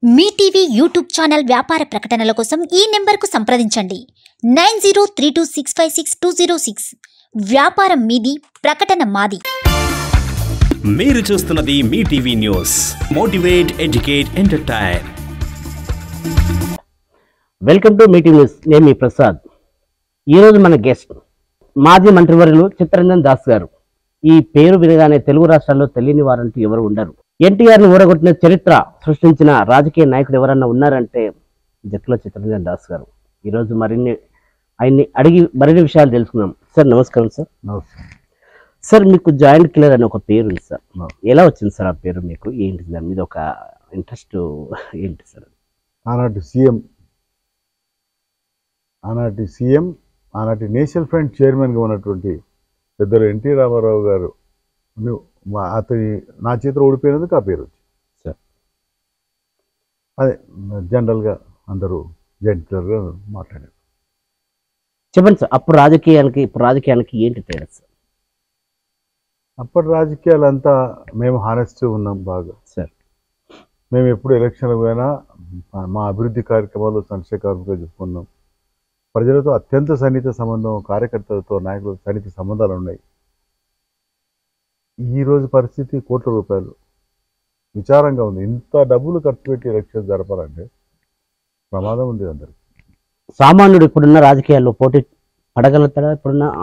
మీ TV YouTube channel వ్యాపార ప్రకటనల కోసం ఈ నెంబర్కు సంప్రదించండి 903226562006 వ్యాపారం మీది ప్రకటన మాది. మీరు చూస్తున్నది Mee TV news. Motivate, educate, entertain. Welcome to Mee TV news. నేను మీ ప్రసాద్. ఈరోజు మన గెస్ట్ మాజీ మంత్రివర్యులు చిత్తరంజన్ దాస్ గారు. ఈ పేరు వినగానే తెలుగు రాష్ట్రాల్లో తెలియని వారంటూ ఎవరు ఉండరు. ఎన్టీఆర్ని ఊరగొట్టిన చరిత్ర సృష్టించిన రాజకీయ నాయకుడు ఎవరన్నా ఉన్నారంటే జక్కుల చిత్తరంజన్ దాస్ గారు. ఈరోజు ఆయన్ని అడిగి మరిన్ని విషయాలు తెలుసుకుందాం. సార్ నమస్కారం. సార్ నమస్కారం సార్, మీకు జాయింట్ కిల్లర్ అని ఒక పేరు ఉంది సార్. ఎలా వచ్చింది సార్ ఆ పేరు మీకు? ఏంటి దాని మీద ఒక ఇంట్రెస్ట్ ఏంటి సార్? ఆనాటి సీఎం ఆనాటి నేషనల్ ఫ్రంట్ చైర్మన్గా ఉన్నటువంటి పెద్దలు ఎన్టీ రామారావు గారు అతని నా చేతిలో ఓడిపోయినందుకు ఆ పేరు వచ్చింది సార్. అదే జనరల్గా అందరూ జాయింట్ కిల్లర్గా మాట్లాడారు. చెప్పండి సార్, ఇప్పుడు రాజకీయానికి ఏంటి తేడా సార్? అప్పటి రాజకీయాలంతా మేము హానెస్ట్ ఉన్నాం బాగా సార్. మేము ఎప్పుడు ఎలక్షన్లు పోయినా మా అభివృద్ధి కార్యక్రమాలు సంక్షేమ కార్యక్రమాలు చెప్పుకున్నాం. ప్రజలతో అత్యంత సన్నిహిత సంబంధం, కార్యకర్తలతో నాయకులతో సన్నిహిత సంబంధాలు ఉన్నాయి. ఈరోజు పరిస్థితి కోట్ల రూపాయలు విచారంగా ఉంది. ఇంత డబ్బులు ఖర్చు పెట్టి ఎలక్షన్ జరపాలంటే ప్రమాదం ఉంది అందరికి. సామాన్యుడు ఇప్పుడున్న రాజకీయాల్లో పోటీ పడగలుగుతాడా?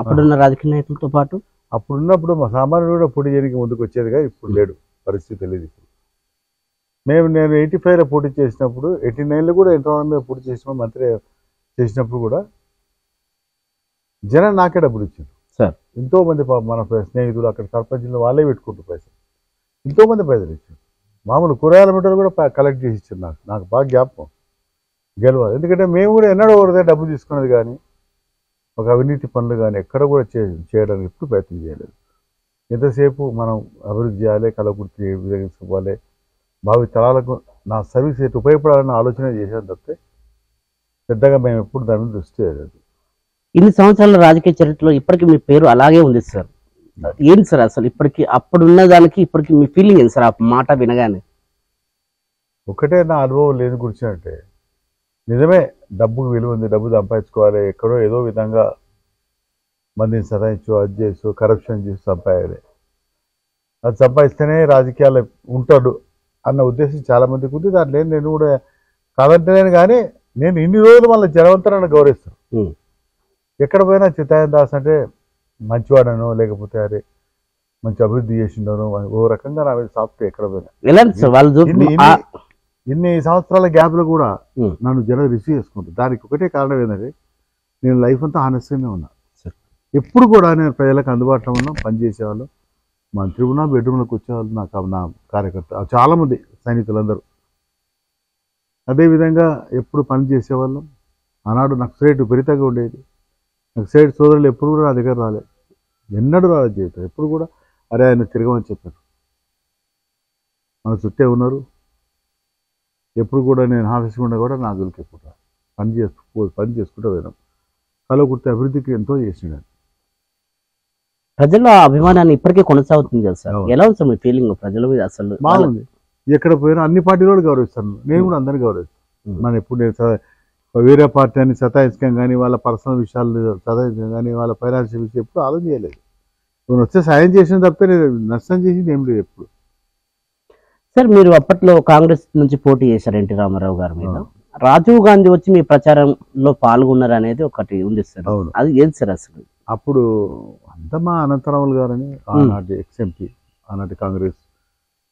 అప్పుడున్న రాజకీయ నాయకులతో పాటు అప్పుడున్నప్పుడు మా సామాన్యుడు కూడా పోటీ చేయడానికి ముందుకు వచ్చేదిగా, ఇప్పుడు లేడు. పరిస్థితి తెలియదు ఇప్పుడు. నేను 85లో పోటీ చేసినప్పుడు, 89లో కూడా ఎంతమంది మీద పోటీ చేసినప్పుడు, మంత్రి చేసినప్పుడు కూడా జనం నాకే డబ్బులు ఇచ్చారు సార్. ఎంతోమంది మన స్నేహితులు అక్కడ సర్పంచ్లు వాళ్ళే పెట్టుకుంటారు పైసలు. ఎంతోమంది పైసలు ఇచ్చారు. మామూలు కూరగాయల మిఠాయిలు కూడా కలెక్ట్ చేసి ఇచ్చారు. నాకు బాగా జ్ఞాపకం గెలవాలి. ఎందుకంటే మేము కూడా ఎన్నడూ ఒకరిదే డబ్బు తీసుకున్నది కానీ, ఒక అవినీతి పనులు కానీ ఎక్కడ కూడా చేయడానికి ఎప్పుడు ప్రయత్నం చేయలేదు. ఎంతసేపు మనం అభివృద్ధి చేయాలి, కలకుర్తి వినియోగించుకోవాలి, భావి తరాలకు నా సర్వీస్ ఎటు ఉపయోగపడాలన్న ఆలోచన చేసాను తప్పితే పెద్దగా మేము ఎప్పుడు దాని మీద దృష్టి చేయలేదు. ఇన్ని సంవత్సరాల రాజకీయ చరిత్రలో ఇప్పటికీ మీ పేరు అలాగే ఉంది సార్. ఏంటి సార్ అసలు ఇప్పటికి అప్పుడున్న దానికి ఇప్పటికి మీ ఫీలింగ్ ఏంటి సార్ ఆ మాట వినగానే? ఒకటే నా అనుభవం లేని గురించి అంటే, నిజమే డబ్బుకు విలువ ఉంది, డబ్బు సంపాదించుకోవాలి, ఎక్కడో ఏదో విధంగా మందిని సతాయించు, అది చేసు, కరప్షన్ చేసి సంపాదాలి. అది సంపాదిస్తేనే రాజకీయాలు ఉంటాడు అన్న ఉద్దేశం చాలామందికి ఉంది. దాంట్లో నేను కూడా కాదంటలేను, కానీ నేను ఇన్ని రోజులు మళ్ళీ జనవంతరాన్ని గౌరవిస్తాను. ఎక్కడ పోయినా చిత్తరంజన్ దాస్ అంటే మంచివాడనో, లేకపోతే అరే మంచి అభివృద్ధి చేసిండను, ఓ రకంగా నా మీద సాఫ్ట్. ఎక్కడ పోయినా ఇన్ని సంవత్సరాల గ్యాప్లో కూడా నన్ను జనం రిసీవ్ చేసుకుంటారు. దానికి ఒకటే కారణం ఏంటంటే, నేను లైఫ్ అంతా హానెస్ట్గానే ఉన్నా. ఎప్పుడు కూడా నేను ప్రజలకు అందుబాటులో ఉన్నాం, పనిచేసేవాళ్ళు. మంత్రి ఉన్నా బెడ్రూమ్లోకి వచ్చేవాళ్ళు నా కార్యకర్త చాలామంది సైనికులందరూ. అదేవిధంగా ఎప్పుడు పని చేసేవాళ్ళం. ఆనాడు నక్సలైట్ విపరీతంగా ఉండేది. నక్సలైట్ సోదరులు ఎప్పుడు కూడా నా దగ్గర రాలేదు, ఎన్నడూ రాలేదు జీవితం. ఎప్పుడు కూడా అరే ఆయన తిరగమని చెప్పారు. మన చుట్టే ఉన్నారు. ఎప్పుడు కూడా నేను ఆఫీస్గా కూడా నా జోలికి ఎప్పుడు పని చేసుకుంటూ పోయినాం. కలకుర్తి అభివృద్ధికి ఎంతో చేసినాడు. ప్రజల అభిమానాన్ని ఇప్పటికే కొనసాగుతుంది కదా సార్. ఎలా ఉంది సార్ మీ ఫీలింగ్ ప్రజల మీద? అసలు బాగుంది. ఎక్కడ పోయినా అన్ని పార్టీలు కూడా గౌరవిస్తాను. నేను కూడా అందరినీ గౌరవిస్తాను. మన ఎప్పుడు నేను వేరే పార్టీ అని సతాయించడం కానీ, వాళ్ళ పర్సనల్ విషయాలు సతాయించడం కానీ, వాళ్ళ ఫైనాన్షియల్ విషయం ఎప్పుడు ఆలోచన చేయలేదు. నేను వచ్చే సాయం చేసిన తప్పితే నేను నష్టం చేసింది ఏం లేదు ఎప్పుడు. సార్, మీరు అప్పట్లో కాంగ్రెస్ నుంచి పోటీ చేశారు ఎన్టీ రామారావు గారి మీద. రాజీవ్ గాంధీ వచ్చి మీ ప్రచారంలో పాల్గొన్నారు అనేది ఒకటి ఉంది సార్. అవును, అది ఏది సార్ అసలు? అప్పుడు అంతమా అనంతరాములు గారని ఆనాటి ఎక్స్ఎంపీ, ఆనాటి కాంగ్రెస్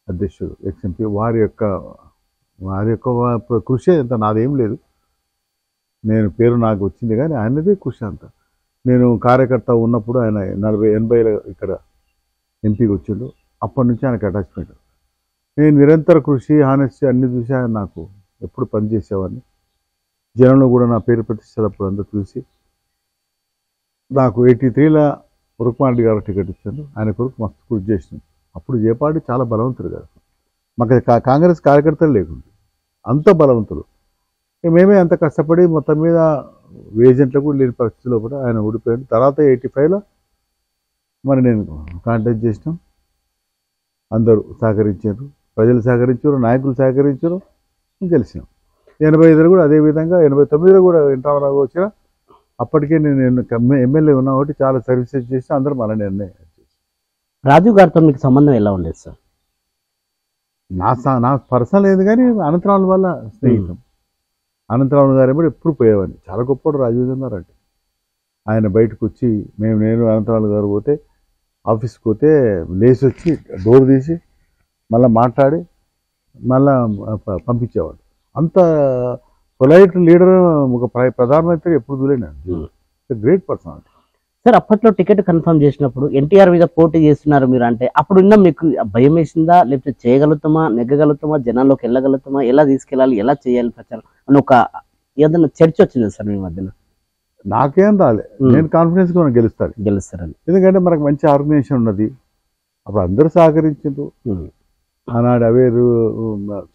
అధ్యక్షుడు ఎక్స్ఎంపీ, వారి యొక్క కృషి అంత నాదేం లేదు. నేను పేరు నాకు వచ్చింది కానీ ఆయనదే కృషి అంతా. నేను కార్యకర్త ఉన్నప్పుడు ఆయన 80 ఇక్కడ ఎంపీకి వచ్చిండు. అప్పటి నుంచి ఆయనకు అటాచ్మెంట్. నేను నిరంతర కృషి, హానెస్టీ అన్ని చూసి ఆయన నాకు ఎప్పుడు పనిచేసేవాడిని. జనంలో కూడా నా పేరు ప్రతిష్టలు అప్పుడు అందరూ చూసి నాకు 83లో ఉరుకుమారెడ్డి గారు టికెట్ ఇచ్చాను. ఆయన కొరకు మస్తు కృషి చేసినాం. అప్పుడు జయపాడి చాలా బలవంతుడు కదా, మాకు కాంగ్రెస్ కార్యకర్తలు లేకుండా అంత బలవంతులు. మేమే అంత కష్టపడి మొత్తం మీద ఏజెంట్లకు లేని పరిస్థితిలో కూడా ఆయన ఓడిపోయాడు. తర్వాత 85లో మరి నేను కాంటాక్ట్ చేసినాం. అందరూ సహకరించారు, ప్రజలు సహకరించారు, నాయకులు సహకరించారు, గెలిచినాం. 85లో కూడా అదేవిధంగా 89లో కూడా ఎన్టీ రామారావు వచ్చిన అప్పటికే నేను ఎమ్మెల్యే ఉన్నా కాబట్టి చాలా సర్వీసెస్ చేసి అందరూ మన నిర్ణయం. రాజీవ్ గారితో మీకు సంబంధం ఎలా ఉండేది సార్? నా పర్సనల్ లేదు కానీ అనంతరాముల వల్ల స్నేహితం. అనంతరాములు గారు ఎప్పుడు పోయేవాడిని. చాలా గొప్పవాడు రాజీవ్ గారు అంటే. ఆయన బయటకు వచ్చి నేను అనంతరాములు గారు పోతే ఆఫీస్కి పోతే లేచి వచ్చి డోర్ తీసి మళ్ళీ మాట్లాడి మళ్ళా పంపించేవాడు. అంత పొలైట్ లీడర్ ఒక ప్రధానమంత్రి ఎప్పుడు చూడలేను. Great personality. సార్ అప్పట్లో టికెట్ కన్ఫర్మ్ చేసినప్పుడు ఎన్టీఆర్ మీద పోటీ చేస్తున్నారు మీరు అంటే అప్పుడు ఇంకా మీకు భయం వేసిందా, లేకపోతే చేయగలుగుతామా, నెగ్గగలుగుతామా, జనాల్లోకి వెళ్ళగలుగుతామా, ఎలా తీసుకెళ్ళాలి, ఎలా చేయాలి ప్రచారం అని ఒక ఏదైనా చర్చ వచ్చింది సార్ మీ మధ్యన? నాకేం రాలే, నేను కాన్ఫిడెన్స్గా గెలుస్తారని. ఎందుకంటే మనకు మంచి ఆర్గనైజేషన్ ఉన్నది. అప్పుడు అందరూ సహకరించారు. ఆనాడు అవేరు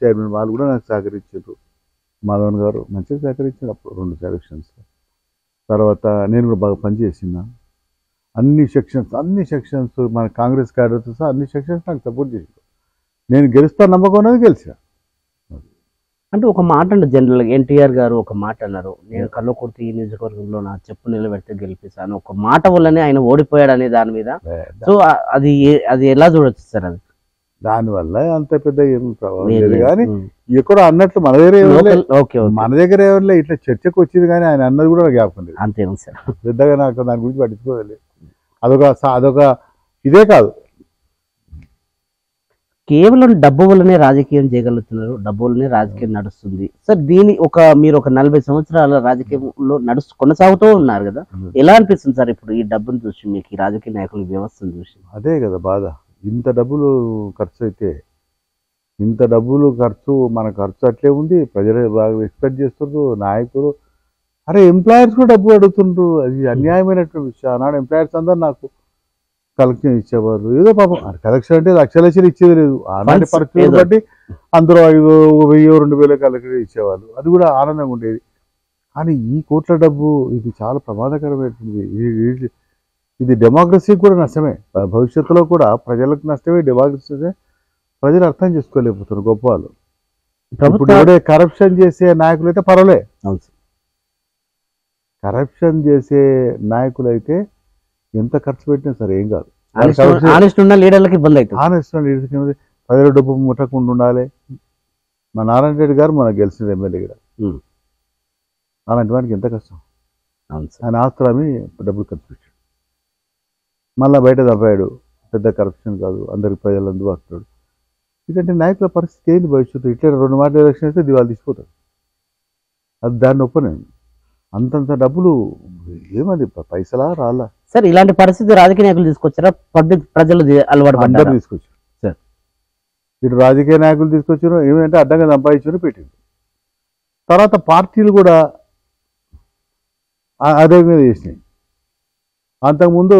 చైర్మన్ వాళ్ళు కూడా నాకు సహకరించారు. మాధవన్ గారు మంచిగా సహకరించారు అప్పుడు 2 సెలక్షన్స్. తర్వాత నేను కూడా బాగా పనిచేసిన అన్ని సెక్షన్స్ మన కాంగ్రెస్ క్యాడర్తో సహా అన్ని సెక్షన్స్ నాకు సపోర్ట్ చేశారు. నేను గెలుస్తా నమ్మకం ఉన్నది గెలిచిన. అంటే ఒక మాట అంటే జనరల్గా ఎన్టీఆర్ గారు ఒక మాట అన్నారు, నేను కల్వకుర్తి నియోజకవర్గంలో నా చెప్పు నిలబెడితే గెలిపిస్తాను. ఒక మాట వల్లనే ఆయన ఓడిపోయాడు అనే దాని మీద. సో అది ఎలా చూడొచ్చు సార్? అది దానివల్ల అంత పెద్ద ఏం ప్రభావం లేదు. కానీ ఎక్కడో అన్నట్లు మన దగ్గర ఎవరిలే ఇట్లా చర్చకు వచ్చింది. కానీ ఆయన అన్నది కూడా జ్ఞాపకం లేదు. అంతేనా సార్? పెద్దగా నాకు దాని గురించి పట్టించుకోవాలి. అదొక ఇదే కాదు, కేవలం డబ్బు వల్లనే రాజకీయం చేయగలుగుతున్నారు, డబ్బు వల్లనే రాజకీయం నడుస్తుంది సార్. మీరు ఒక 40 సంవత్సరాల రాజకీయంలో కొనసాగుతూ ఉన్నారు కదా, ఎలా అనిపిస్తుంది సార్ ఇప్పుడు ఈ డబ్బును చూసి, మీకు ఈ రాజకీయ నాయకుల వ్యవస్థను చూసి? అదే కదా బాధ. ఇంత డబ్బులు ఖర్చు అయితే, ఇంత డబ్బులు ఖర్చు మన ఖర్చు అట్లే ఉంది. ప్రజలు బాగా ఎక్స్పెక్ట్ చేస్తున్నారు. నాయకులు ఎంప్లాయర్స్ కూడా డబ్బు అడుగుతుండ్రు. అది అన్యాయమైనటువంటి విషయం. ఆనాడు ఎంప్లాయర్స్ అందరూ నాకు కలెక్షన్ ఇచ్చేవారు. ఏదో పాపం కలెక్షన్ అంటే లక్షలు ఇచ్చేది లేదు. ఆనాటి పరిస్థితులు బట్టి అందరూ 5,000, 2,000 కలెక్షన్ ఇచ్చేవాళ్ళు. అది కూడా ఆనందంగా ఉండేది. కానీ ఈ కోట్ల డబ్బు ఇది చాలా ప్రమాదకరమైనటువంటి. ఇది డెమోక్రసీకి కూడా నష్టమే. భవిష్యత్తులో కూడా ప్రజలకు నష్టమే, డెమోక్రసీ ప్రజలు అర్థం చేసుకోలేకపోతున్నారు గొప్ప వాళ్ళు. ఇప్పుడు కరప్షన్ చేసే నాయకులు అయితే పర్వాలే. కరప్షన్ చేసే నాయకులు అయితే ఎంత ఖర్చు పెట్టినా సరే ఏం కాదు. ఆనెస్ట్ ఉన్న లీడర్లకు ఇబ్బంది అవుతుంది. ఆనెస్ట్ ఉన్న లీడర్కి ప్రజల డబ్బు ముట్టకుండా ఉండాలి. మా నారాయణ రెడ్డి గారు మనకు గెలిచిన ఎమ్మెల్యే కూడా అలాంటి వానికి ఎంత కష్టం. ఆయన ఆస్తులమి డబ్బులు ఖర్చు పెట్టాడు, మళ్ళీ బయట తప్పాడు. పెద్ద కరప్షన్ కాదు, అందరికి ప్రజలు అందుబాటుతాడు. ఎందుకంటే నాయకుల పరిస్థితి ఏంటి భవిష్యత్తు? ఇట్లా 2 మాటలు ఎలక్షన్ అయితే దివాళ తీసిపోతాడు. అది దాన్ని ఒప్పనేది. అంతంత డబ్బులు ఏమది పైసలా రాలా సార్? ఇలాంటి పరిస్థితి రాజకీయ నాయకులు తీసుకొచ్చారా, ప్రజలు అలవాటు అందరూ తీసుకొచ్చారు సార్. ఇటు రాజకీయ నాయకులు తీసుకొచ్చారు, ఏమంటే అడ్డంగా సంపాదించారు పెట్టింది. తర్వాత పార్టీలు కూడా అదే మీద చేసినాయి. అంతకుముందు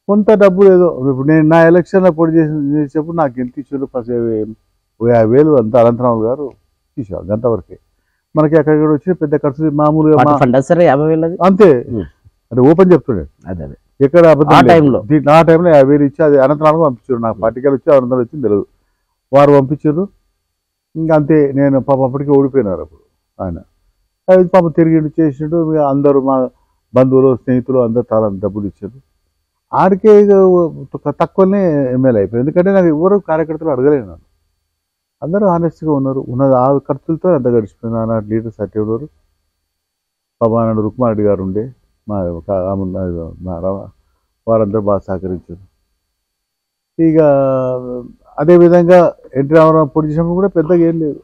కొంత డబ్బులు ఏదో, ఇప్పుడు నేను నా ఎలక్షన్లో పోటీ చేసేటప్పుడు నాకు ఎంత ఇచ్చారు? 50,000 అంతా అనంతరావు గారు తీసేవాళ్ళు. అంతవరకే మనకి అక్కడ వచ్చి పెద్ద ఖర్చు మామూలుగా అంతే. అంటే ఓపెన్ చెప్తున్నాడు. ఎక్కడ ఆ టైంలో 50,000 ఇచ్చి అది అనంతరావు పంపించారు. నాకు పార్టీకి వచ్చి అనంతరం వచ్చింది తెలియదు, వారు పంపించారు. ఇంకా అంతే. నేను పాపం అప్పటికే ఓడిపోయినారు అప్పుడు ఆయన. అది పాపం తిరిగి చేసినట్టు అందరూ మా బంధువులు స్నేహితులు అందరూ చాలా డబ్బులు ఇచ్చారు. ఆడికే తక్కువనే ఎమ్మెల్యే అయిపోయింది. ఎందుకంటే నాకు ఎవరు కార్యకర్తలు అడగలేను. నన్ను అందరూ ఆనెస్ట్గా ఉన్నారు. ఉన్నది ఆ ఖర్చులతో అంత గడిచిపోయింది. ఆనాడు లీడర్స్ అట్టేవారు. పాపం ఆనాడు రుక్మారెడ్డి గారు ఉండే మా వారందరూ బాగా సహకరించారు. ఇక అదేవిధంగా ఎన్టీ రామారావు పోటీ చేసినప్పుడు కూడా పెద్దగా ఏం లేదు.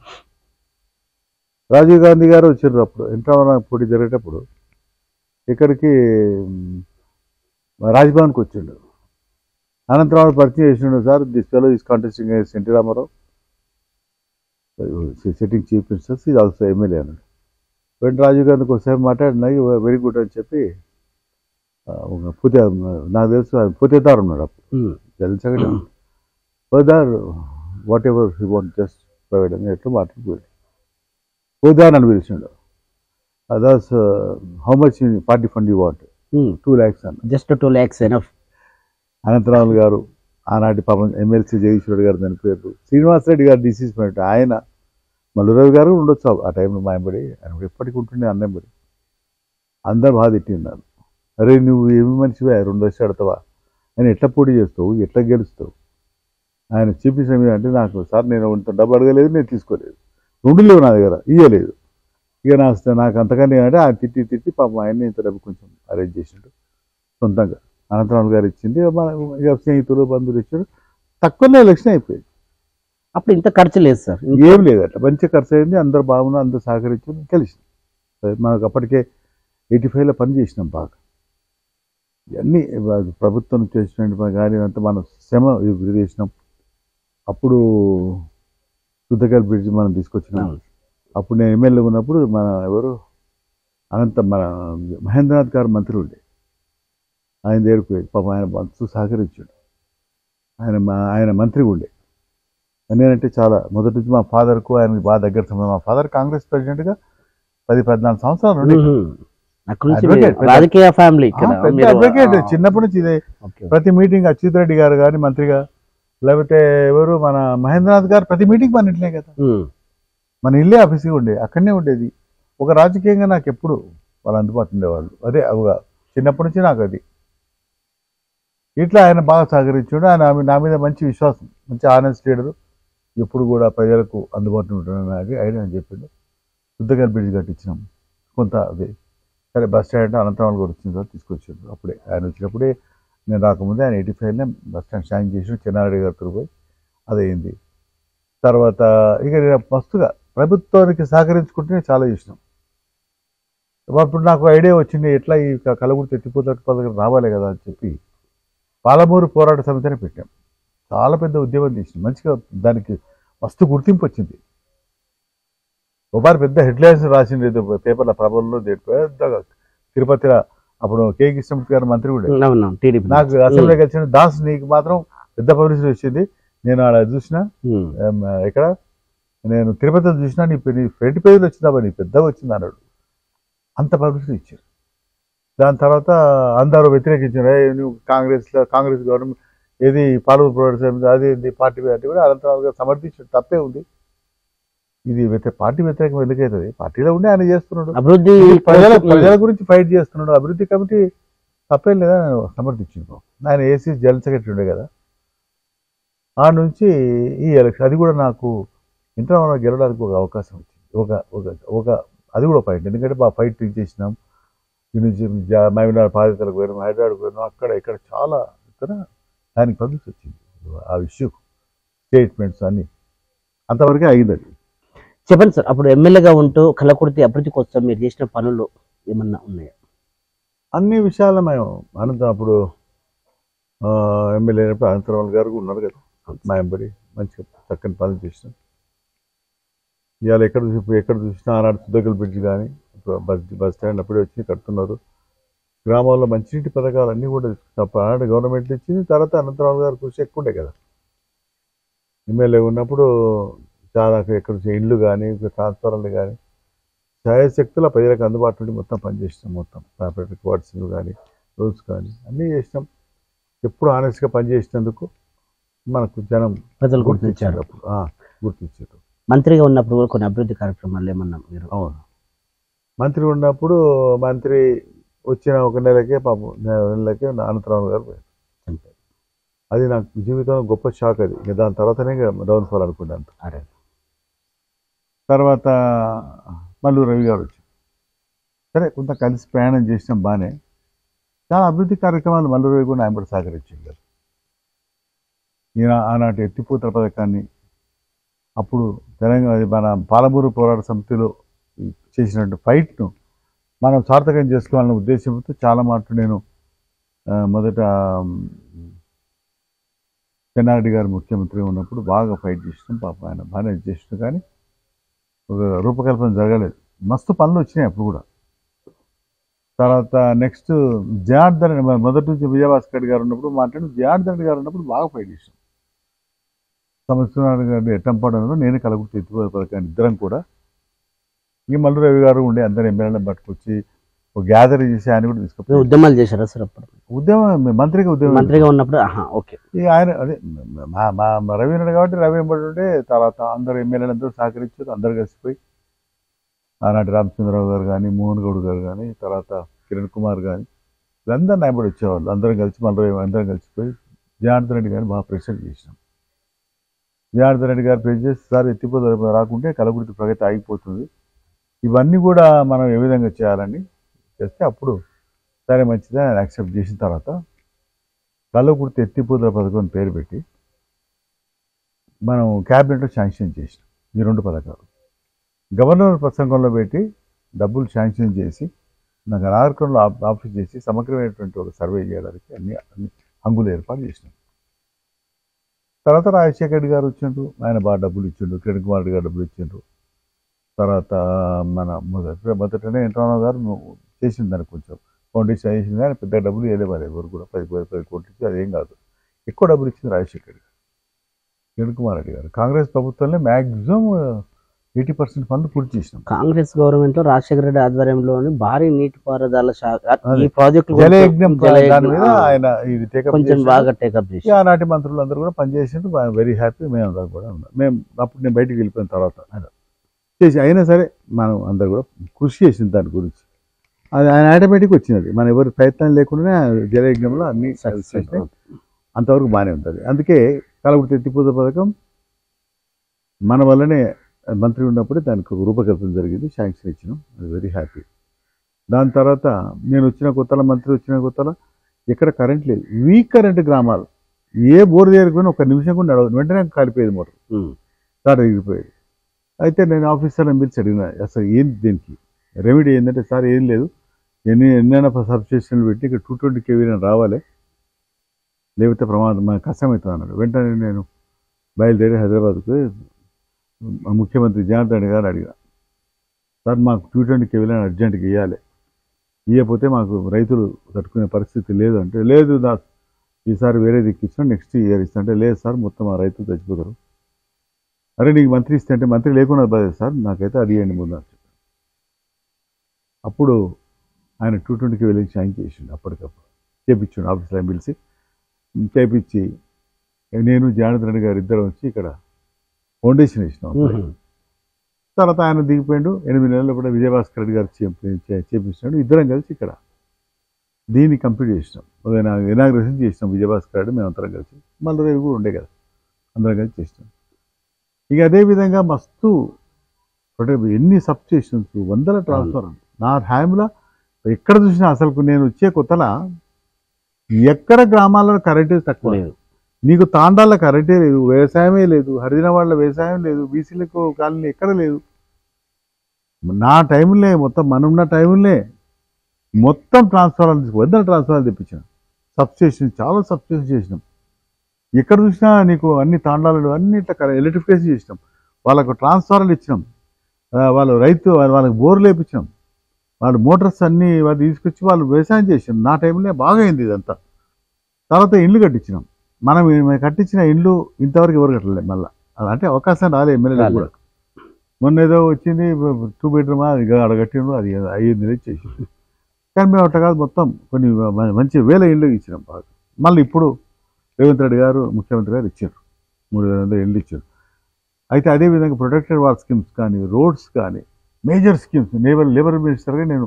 రాజీవ్ గాంధీ గారు వచ్చారు అప్పుడు. ఎన్టీ రామారావు పోటీ జరిగేటప్పుడు ఇక్కడికి రాజ్భవన్కి వచ్చిండు. అనంతరావు పరిచయం చేసిండు. Sir this fellow is contesting NT Ramarao, sitting chief ministers, ఇది ఆల్సో ఎమ్మెల్యే అన్నాడు. వెంట రాజీవ్ గాంధీకి ఒకసారి మాట్లాడినా వెరీ గుడ్ అని చెప్పి నాకు తెలుసు పోతేదారు ఉన్నాడు అప్పుడు. తెలుసా Poddar whatever he want just provide అని ఎట్లా మాట్లాడిపోయాడు. పోదార్ అని పిలిచిండు. Others how much party fund you want? 2 lakhs అన్న. Just 2 lakhs enough. అనంతరావులు గారు ఆనాటి పాపం ఎమ్మెల్సీ జగదీశ్వరుడు గారు దాని పేరు, శ్రీనివాసరెడ్డి గారు డిసీజ్ పెట్టారు. ఆయన మల్లురావు గారు ఉండొచ్చు ఆ టైంలో మా ఎంబడి, ఆయన ఎప్పటికీ ఉంటుండే అన్నెంబడి. అందరు బాగా తిట్టిన్నారు. అరే నువ్వు ఏమి మనిషివా 2 లక్షలు ఆడతావా, ఆయన ఎట్లా పోటీ చేస్తావు, ఎట్లా గెలుస్తావు, ఆయన చూపించిన మీద అంటే నాకు సార్ నేను ఇంత డబ్బు అడగలేదు, నేను తీసుకోలేదు, 2 లేవు నా దగ్గర, ఇవ్వలేదు. ఇక నాకు అంతకన్నా అంటే ఆయన తిట్టి పాపం ఆయన్ని ఇంత డబ్బు కొంచెం అరేంజ్ చేసిండు సొంతంగా. అనంతరావు గారు ఇచ్చింది, ఇక స్నేహితులు బంధువులు ఇచ్చారు. తక్కువనే ఎలక్షన్ అయిపోయింది. అప్పుడు ఇంత ఖర్చు లేదు సార్. ఏం లేదు, అట్లా మంచి ఖర్చు అయింది. అందరు బాగున్నారు, అందరు సహకరించారు, కలిసింది. మనకు అప్పటికే 85లో పని చేసినాం బాగా. ఇవన్నీ ప్రభుత్వం చేసిన కానీ అంతా మనం శ్రమ ఇది చేసినాం. అప్పుడు సుద్దకల్ బ్రిడ్జ్ మనం తీసుకొచ్చినాం. అప్పుడు నేను ఎమ్మెల్యే ఉన్నప్పుడు మన ఎవరు మన మహేంద్రనాథ్ గారు మంత్రి ఉండే, ఆయన దగ్గరికి పాపం ఆయన మంత్రి సహకరించాడు. ఆయన మంత్రి ఉండే. నేనంటే చాలా మొదటి నుంచి మా ఫాదర్కు ఆయనకి బాగా దగ్గర సంబంధం. మా ఫాదర్ కాంగ్రెస్ ప్రెసిడెంట్గా 10-14 సంవత్సరాలు ఉండే. రాజకీయ ఫ్యామిలీ, అడ్వకేట్ చిన్నప్పటి నుంచి ఇదే. ప్రతి మీటింగ్ అచ్యుత్ రెడ్డి గారు కానీ మంత్రిగా, లేకపోతే ఎవరు మన మహేంద్రనాథ్ గారు ప్రతి మీటింగ్ మన ఇంట్లే కదా, మన ఇల్లే ఆఫీస్గా ఉండే, అక్కడనే ఉండేది. ఒక రాజకీయంగా నాకు ఎప్పుడు వాళ్ళు అందుబాటు ఉండేవాళ్ళు. అదే చిన్నప్పటి నుంచి నాకు అది ఇట్లా ఆయన బాగా సహకరించాడు. ఆయన నా మీద మంచి విశ్వాసం, మంచి ఆనెస్ట్ లీడరు, ఎప్పుడు కూడా ప్రజలకు అందుబాటులో ఉంటాడని ఐడియా అని చెప్పిండు. సుద్దకల్ బ్రిడ్జ్ కట్టించినాం కొంత. అదే సరే బస్ స్టాండ్ అనంతరావు కూడా వచ్చిన తర్వాత తీసుకొచ్చాడు. అప్పుడే ఆయన వచ్చినప్పుడే, నేను రాకముందే ఆయన 85లోనే బస్ స్టాండ్ షాంగ్ చేసి చెన్నారెడ్డి గారితో పోయి అదయింది. తర్వాత ఇక నేను మస్తుగా ప్రభుత్వానికి సహకరించుకుంటేనే చాలా చేసినాం. అప్పుడు నాకు ఐడియా వచ్చింది, ఎట్లా ఈ కలగుర్తి ఎత్తిపోతట్టు పథకం రావాలి కదా అని చెప్పి పాలమూరు పోరాట సమితిని పెట్టాం. చాలా పెద్ద ఉద్యమం చేసినాం. మంచిగా దానికి మస్తు గుర్తింపు వచ్చింది. ఒకసారి పెద్ద హెడ్లైన్స్ రాసింది పేపర్ల ప్రభల్లో, పెద్దగా తిరుపతిలో. అప్పుడు కే కృష్ణమూర్తి గారు మంత్రి కూడా. నాకు అసెంబ్లీ కలిసిన దాస్ నీకు మాత్రం పెద్ద పబ్లిసిటీ వచ్చింది. నేను అలా చూసిన, ఇక్కడ నేను తిరుపతిలో చూసినా, నీ ఫ్రంట్ పేజీలో వచ్చిందా, నీ పెద్దగా వచ్చింది అన్నాడు. అంత పబ్లిసిటీ ఇచ్చారు. దాని తర్వాత అందరూ వ్యతిరేకించారు. నువ్వు కాంగ్రెస్ గవర్నమెంట్ ఏది పాలమూరు పోరాట అది పార్టీ కూడా అనంతరావు సమర్థించాడు. తప్పే ఉంది, ఇది పార్టీ వ్యతిరేకం ఎందుకవుతుంది, పార్టీలో ఉండి ఆయన చేస్తున్నాడు, అభివృద్ధి ప్రజల గురించి ఫైట్ చేస్తున్నాడు. అభివృద్ధి కమిటీ తప్పేం లేదా సమర్థించింది. ఆయన ఏసీ జనరల్ సెక్రటరీ ఉండే కదా. ఆ నుంచి ఈ ఎలక్షన్ అది కూడా నాకు ఇంటర్వ్యూ గెలవడానికి ఒక అవకాశం వచ్చింది. ఒక అది కూడా ఫైట్. ఎందుకంటే మా ఫైట్ చేసినాం. మహబూబ్నగర్ బాధితులకు పోయినాం, హైదరాబాద్ పోయినాం, అక్కడ ఇక్కడ చాలా ఇక్కడ దానికి పబ్లిసిటీ వచ్చింది. ఆ ఇష్యూ స్టేట్మెంట్స్ అన్నీ అంతవరకే అయింది. అది చెప్పండి సార్, అప్పుడు ఎమ్మెల్యేగా ఉంటూ కలకుర్తి అభివృద్ధి కోసం మీరు చేసిన పనులు ఏమన్నా ఉన్నాయా? అన్ని విషయాలు మేము అప్పుడు ఎమ్మెల్యే అయినప్పుడు అనంతరావు గారు ఉన్నారు కదా, మా ఎంబడి మంచిగా చక్కని పనులు చేసినాం. ఇవాళ ఎక్కడ చూసినా ఆనాడు సుద్దకల్ బ్రిడ్జ్ కానీ బస్ స్టాండ్ అప్పుడే వచ్చి కడుతున్నారు. గ్రామాల్లో మంచినీటి పథకాలు అన్నీ కూడా ఆనాడు గవర్నమెంట్ ఇచ్చింది. తర్వాత అనంతరావు గారు కృషి ఎక్కువ ఉండే కదా. ఎమ్మెల్యే ఉన్నప్పుడు చాలా ఎక్కడ ఇండ్లు కానీ ట్రాన్స్ఫార్మర్లు కానీ ఛాయశక్తుల ప్రజలకు అందుబాటులో నుండి మొత్తం పనిచేసినాం. మొత్తం ప్రాపర్టీ క్వార్ట్స్ కానీ రూల్స్ కానీ అన్నీ చేసినాం. ఎప్పుడు ఆనెస్ట్గా పనిచేసినందుకు మనకు జనం ప్రజలు గుర్తించారు. అప్పుడు గుర్తించారు. మంత్రిగా ఉన్నప్పుడు కూడా కొన్ని అభివృద్ధి కార్యక్రమాలు ఏమన్నా మీరు? అవును, మంత్రి ఉన్నప్పుడు మంత్రి వచ్చిన ఒక నెలకే నెలకే అనంతరావు గారు పోయారు. అది నాకు జీవితంలో గొప్ప షాక్. అది ఇంకా దాని తర్వాతనే డౌన్ఫాల్ అనుకున్నాను. తర్వాత మల్లూరు రవి గారు వచ్చారు. సరే కొంత కలిసి ప్రయాణం చేసినాం, బాగానే. చాలా అభివృద్ధి కార్యక్రమాలు మల్లూరు రవి కూడా ఆయన సహకరించారు కదా. ఈయన ఆనాటి ఎత్తిపోతల పథకాన్ని అప్పుడు తెలంగాణ మన పాలమూరు పోరాట సమితిలో చేసినట్టు ఫైట్ను మనం సార్థకం చేసుకోవాలనే ఉద్దేశంతో చాలా మాటలు నేను మొదట చెన్నారెడ్డి గారు ముఖ్యమంత్రి ఉన్నప్పుడు బాగా ఫైట్ చేసినాం. పాపం ఆయన బాగానే చేసినాం, కానీ ఒక రూపకల్పన జరగలేదు. మస్తు పనులు వచ్చినాయి అప్పుడు కూడా. తర్వాత నెక్స్ట్ జనార్దన్ మొదటి నుంచి విజయభాస్కర్ గారు ఉన్నప్పుడు జనార్దన్ గారు ఉన్నప్పుడు బాగా ఫైట్ చేసినాం. సంవత్సరాలు గారు ఎట్టంపాడలో నేను కలగుర్తి ఎత్తిపోయే పథకాన్ని ఇద్దరం కూడా. ఈ మల్లూరు రవి గారు ఉండే అందరు ఎమ్మెల్యేలను పట్టుకొచ్చి ఒక గ్యాదరింగ్ చేసి ఆయన కూడా తీసుకుపోయి ఉద్యమాలు చేశారా సార్ అప్పుడు? మంత్రిగా ఉన్నప్పుడు ఓకే. ఆయన అదే మా రవి ఉన్నాడు కాబట్టి రవి వెంబడి ఉంటే తర్వాత అందరు ఎమ్మెల్యేలు అందరూ సహకరించారు. అందరు కలిసిపోయి ఆనాటి రామచంద్రరావు గారు కానీ, మోహన్ గౌడ్ గారు కానీ, తర్వాత కిరణ్ కుమార్ కానీ వీళ్ళందరూ నాయబడి వచ్చేవాళ్ళు. అందరం కలిసి అందరం కలిసిపోయి జనార్దన్ రెడ్డి గారిని బాగా ప్రెషర్ చేసినాం. జనార్దన్ రెడ్డి గారు ప్రెస్ చేసి సార్ ఎత్తిపోతల రాకుంటే కలగుర్తి ప్రగతి ఆగిపోతుంది, ఇవన్నీ కూడా మనం ఏ విధంగా చేయాలని చేస్తే అప్పుడు సరే మంచిదే ఆయన యాక్సెప్ట్ చేసిన తర్వాత కలగుర్తి ఎత్తిపోతల పథకం పేరు పెట్టి మనం క్యాబినెట్లో శాంక్షన్ చేసినాం. ఈ 2 పథకాలు గవర్నర్ ప్రసంగంలో పెట్టి డబ్బులు శాంక్షన్ చేసి నాకు నాగరికంలో ఆఫీస్ చేసి సమగ్రమైనటువంటి ఒక సర్వే చేయడానికి అన్ని హంగులు ఏర్పాటు చేసినాం. తర్వాత రాజశేఖర రెడ్డి గారు వచ్చిండ్రు, ఆయన బాగా డబ్బులు ఇచ్చిండ్రు. కిరణ్ కుమార్ రెడ్డి గారు డబ్బులు ఇచ్చిండ్రు. తర్వాత మన మొదటనే ఎన్టీఆర్ గారు చేసింది దానికి కొంచెం ఫౌండేషన్ చేసింది, కానీ పెద్ద డబ్బులు వేయలేవారు ఎవరు కూడా. 10 కోట్లు ఇచ్చి అదేం కాదు. ఎక్కువ డబ్బులు ఇచ్చింది రాజశేఖర రెడ్డి గారు, కిరణ్ కుమార్ రెడ్డి గారు. కాంగ్రెస్ ప్రభుత్వంలో మ్యాక్సిమం 80% పనులు పూర్తి చేసినాం. కాంగ్రెస్ గవర్నమెంట్ లో రాజశేఖర రెడ్డి ఆధ్వర్యంలోని భారీ నీటిపారుదల జలయజ్ఞం దాని మీద ఆయన ఇది కొంచెం బాగా టేకప్ చేసి ఆనాటి మంత్రులు అందరూ కూడా పనిచేసిండ్రు. Very happy. మేము అందరూ కూడా ఉన్నాం. మేము అప్పుడు నేను బయటికి వెళ్ళిపోయిన తర్వాత చేసి అయినా సరే మనం అందరు కూడా కృషి చేసింది దాని గురించి. అది ఆయన ఆటోమేటిక్ వచ్చినది, మన ఎవరి ప్రయత్నం లేకుండా జలయజ్ఞంలో అన్ని సక్సెస్ అంతవరకు బాగానే ఉంటుంది. అందుకే కలగుర్తి ఎత్తిపోతల పథకం మన వల్లనే మంత్రి ఉన్నప్పుడే దానికి రూపకల్పన జరిగింది, శాంక్షన్ ఇచ్చినాం. అది వెరీ హ్యాపీ. దాని తర్వాత నేను మంత్రి వచ్చిన కొత్తలో ఎక్కడ కరెంట్ లేదు, వీక్ కరెంట్ గ్రామాలు, ఏ బోర్ దగ్గరికి 1 నిమిషం కూడా నడవదు, వెంటనే కాలిపోయేది మోటార్, స్టార్ట్ ఎగిరిపోయేది. అయితే నేను ఆఫీసర్లను పిలిచి అడిగిన అసలు ఏంటి దీనికి రెమెడీ ఏంటంటే, సార్ ఏం లేదు, ఎన్నైనా సబ్స్టేషన్లు పెట్టి ఇక్కడ 220 kV రావాలి, లేకపోతే ప్రమాదం కష్టమవుతుంది అన్నాడు. వెంటనే నేను బయలుదేరి హైదరాబాద్కు ముఖ్యమంత్రి జనార్దన్ రెడ్డి గారు అడిగా, సార్ మాకు 220 kV అర్జెంట్గా ఇవ్వాలి, ఇవ్వకపోతే మాకు రైతులు తట్టుకునే పరిస్థితి లేదు అంటే, లేదు దాస్ ఈసారి వేరే దిక్కిచ్చినా నెక్స్ట్ ఇయర్ ఇస్తా అంటే, లేదు సార్ మొత్తం ఆ రైతులు చచ్చిపోతారు. అరే నీకు మంత్రి ఇస్తే అంటే, మంత్రి లేకుండా బాధ సార్, నాకైతే అది ఇవ్వండి ముందు అని చెప్పాను. అప్పుడు ఆయన 220 kV శాంక్షన్ చేసిండు. అప్పటికప్పుడు చేపించాడు, ఆఫీస్లో పిలిచి చేపించి నేను జనార్దన్ రెడ్డి గారు ఇద్దరం వచ్చి ఇక్కడ ఫౌండేషన్ వేసినాం. తర్వాత ఆయన దిగిపోయాడు. 8 నెలలు కూడా విజయభాస్కర్ రెడ్డి గారు చేపించినాడు. ఇద్దరం కలిసి ఇక్కడ దీన్ని కంప్లీట్ చేసినాం. ఇనాగ్రేషన్ చేసినాం విజయభాస్కర్ రెడ్డి, మేము అందరం కలిసి. మళ్ళీ రేపు కూడా ఉండే కదా, అందరం కలిసి చేసినాం. ఇక అదేవిధంగా మస్తు ఎన్ని సబ్ స్టేషన్స్, 100 ట్రాన్స్ఫార్మర్ నా హ్యాండ్లో ఎక్కడ చూసినా. అసలు నేను వచ్చే కొత్తలా ఎక్కడ గ్రామాల్లో కరెంటే తక్కువ లేదు, నీకు తాండాల కరెంటే లేదు, వ్యవసాయమే లేదు, హరిజన వాళ్ళ వ్యవసాయం లేదు, బీసీలకు కాలనీ ఎక్కడ లేదు. నా టైంలో మొత్తం మనున్న టైంలో మొత్తం ట్రాన్స్ఫార్మర్లు 100 ట్రాన్స్ఫార్మర్లు తెప్పించాం. సబ్స్టేషన్ చాలా సబ్స్టేషన్ చేసినాం. ఎక్కడ చూసినా నీకు అన్ని తాండాలు అన్ని ఇట్లా ఎలక్ట్రిఫికేషన్ చేసినాం. వాళ్ళకు ట్రాన్స్ఫార్మర్లు ఇచ్చినాం, వాళ్ళు వాళ్ళకి బోర్లు వేయించినాం, వాళ్ళు మోటార్స్ అన్నీ వాళ్ళు తీసుకొచ్చి వాళ్ళు వ్యవసాయం చేసినాం. నా టైంలో బాగా అయింది ఇదంతా. తర్వాత ఇండ్లు కట్టించినాం. మనం కట్టించిన ఇండ్లు ఇంతవరకు ఎవరు కట్టలేదు. మళ్ళీ అంటే అవకాశం రాలే ఎమ్మెల్యే కూడా. మొన్న ఏదో వచ్చింది 2 bedroom ఆడ కట్టిండ్రు, అది 5 నెలలు చేసి. కానీ మేము అట్లా కాదు, మొత్తం కొన్ని మంచి వేల ఇండ్లు ఇచ్చినాం బాగా. మళ్ళీ ఇప్పుడు రేవంత్ రెడ్డి గారు ముఖ్యమంత్రి గారు ఇచ్చారు, 3,000 ఇండ్లు ఇచ్చారు. అయితే అదేవిధంగా ప్రొటెక్టెడ్ వార్ స్కీమ్స్ కానీ, రోడ్స్ కానీ, మేజర్ స్కీమ్స్. లేబర్ మినిస్టర్గా నేను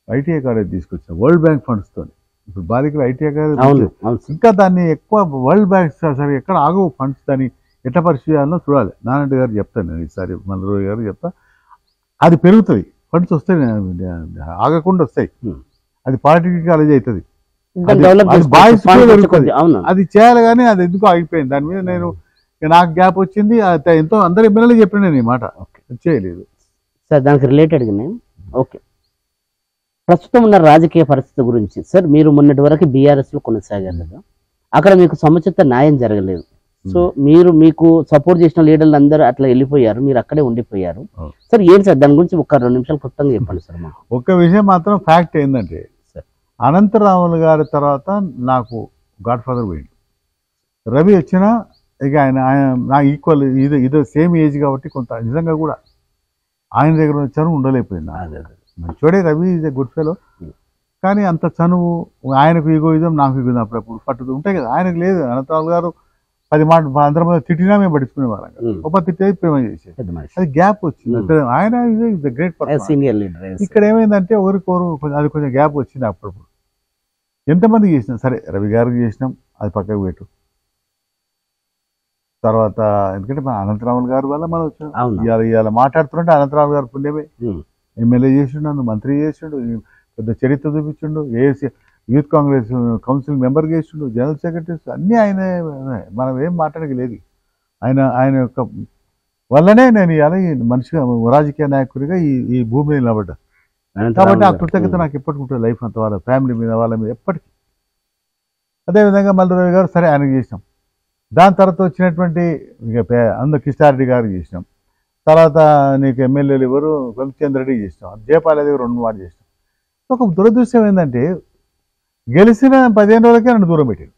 ఐటీఐ కాలేజ్ తీసుకొచ్చాను వరల్డ్ బ్యాంక్ ఫండ్స్తో. ఇప్పుడు బాలికలు ఐటీఐ కాలేజ్ ఇంకా దాన్ని ఎక్కువ వరల్డ్ బ్యాంక్ సరే ఎక్కడ ఆగవు ఫండ్స్, దాన్ని ఎట్లా పరిశీలించాలో చూడాలి. నారాయణ గారు చెప్తాను నేను ఈసారి, మల్లరావు గారు చెప్తా. అది పెరుగుతుంది, ఫండ్స్ వస్తాయి, ఆగకుండా వస్తాయి. అది పాలిటెక్నిక్ కాలేజ్ అవుతుంది, అది చేయాలి. కానీ అది ఎందుకో ఆగిపోయింది. దాని మీద నేను నాకు గ్యాప్ వచ్చింది. ఎంతో అందరు ఎమ్మెల్యేలు చెప్పిన నేను ఈ మాట చేయలేదు సార్. దానికి రిలేటెడ్గా నేను ఓకే, ప్రస్తుతం ఉన్న రాజకీయ పరిస్థితి గురించి సార్, మీరు మొన్నటి వరకు బీఆర్ఎస్లో కొనసాగారు కదా, అక్కడ మీకు సముచిత న్యాయం జరగలేదు. సో మీకు సపోర్ట్ చేసిన లీడర్లు అందరూ అట్లా వెళ్ళిపోయారు, మీరు అక్కడే ఉండిపోయారు సార్. ఏంటి సార్ దాని గురించి ఒక 2 నిమిషాలు క్లుప్తంగా చెప్పండి సార్. ఒక్క విషయం మాత్రం ఫ్యాక్ట్ ఏంటంటే, అనంతరాములు గారి తర్వాత నాకు గాడ్ ఫాదర్ పోయింది. రవి వచ్చినా ఇక ఆయన నా ఈక్వల్ ఇదో సేమ్ ఏజ్ కాబట్టి కొంత నిజంగా కూడా ఆయన దగ్గర వచ్చాను ఉండలేకపోయింది. మంచోడే Ravi is a good fellow, కానీ అంత చనువు, ఆయనకు ఈగోయిజం నాకు ఈగోయిజం అప్పుడప్పుడు పట్టుతూ ఉంటాయి కదా. ఆయనకు లేదు. అనంతరావు గారు 10 మాట అందరం తిట్టినా మేము పట్టించుకునే వాళ్ళం కదా. ఒక తిట్టేది ప్రేమ చేసేది, అది గ్యాప్ వచ్చింది. ఆయన is great person. Senior leader. ఇక్కడ ఏమైందంటే ఒకరికొరు అది కొంచెం గ్యాప్ వచ్చింది అప్పుడప్పుడు. ఎంతమందికి చేసినాం సరే, రవి గారికి చేసినాం, అది పక్కకు పెట్టు. తర్వాత ఎందుకంటే మన అనంతరాములు గారి వల్ల మనం వచ్చాం. ఇవాళ మాట్లాడుతుంటే అనంతరాములు గారు పుణ్యమే. ఎమ్మెల్యే చేసిండు, మంత్రి చేసిండు, పెద్ద చరిత్ర చూపించిండు, ASC youth Congress council member చేసిండు, జనరల్ సెక్రటరీస్ అన్నీ ఆయన. మనం ఏం మాట్లాడలేదు. ఆయన యొక్క వల్లనే నేను ఇవాళ మనిషిగా రాజకీయ నాయకుడిగా ఈ భూమి మీద నిలబడ్డా. కాబట్టి ఆ కృతజ్ఞత నాకు ఎప్పటికి ఉంటుంది లైఫ్ అంతా, వాళ్ళ ఫ్యామిలీ మీద, వాళ్ళ మీద ఎప్పటికీ. అదేవిధంగా మల్లురావు గారు సరే ఆయనకు చేసినాం. దాని తర్వాత వచ్చినటువంటి అందరు కిష్టారెడ్డి గారికి చేసినాం. తర్వాత నీకు ఎమ్మెల్యేలు ఎవరు రవిచంద్ర రెడ్డికి చేసినాం, జయపాల్ దగ్గర 2 మాటలు చేసినాం. ఒక దురదృష్టం ఏంటంటే గెలిచిన 15 రోజులకే నన్ను దూరం పెట్టాడు.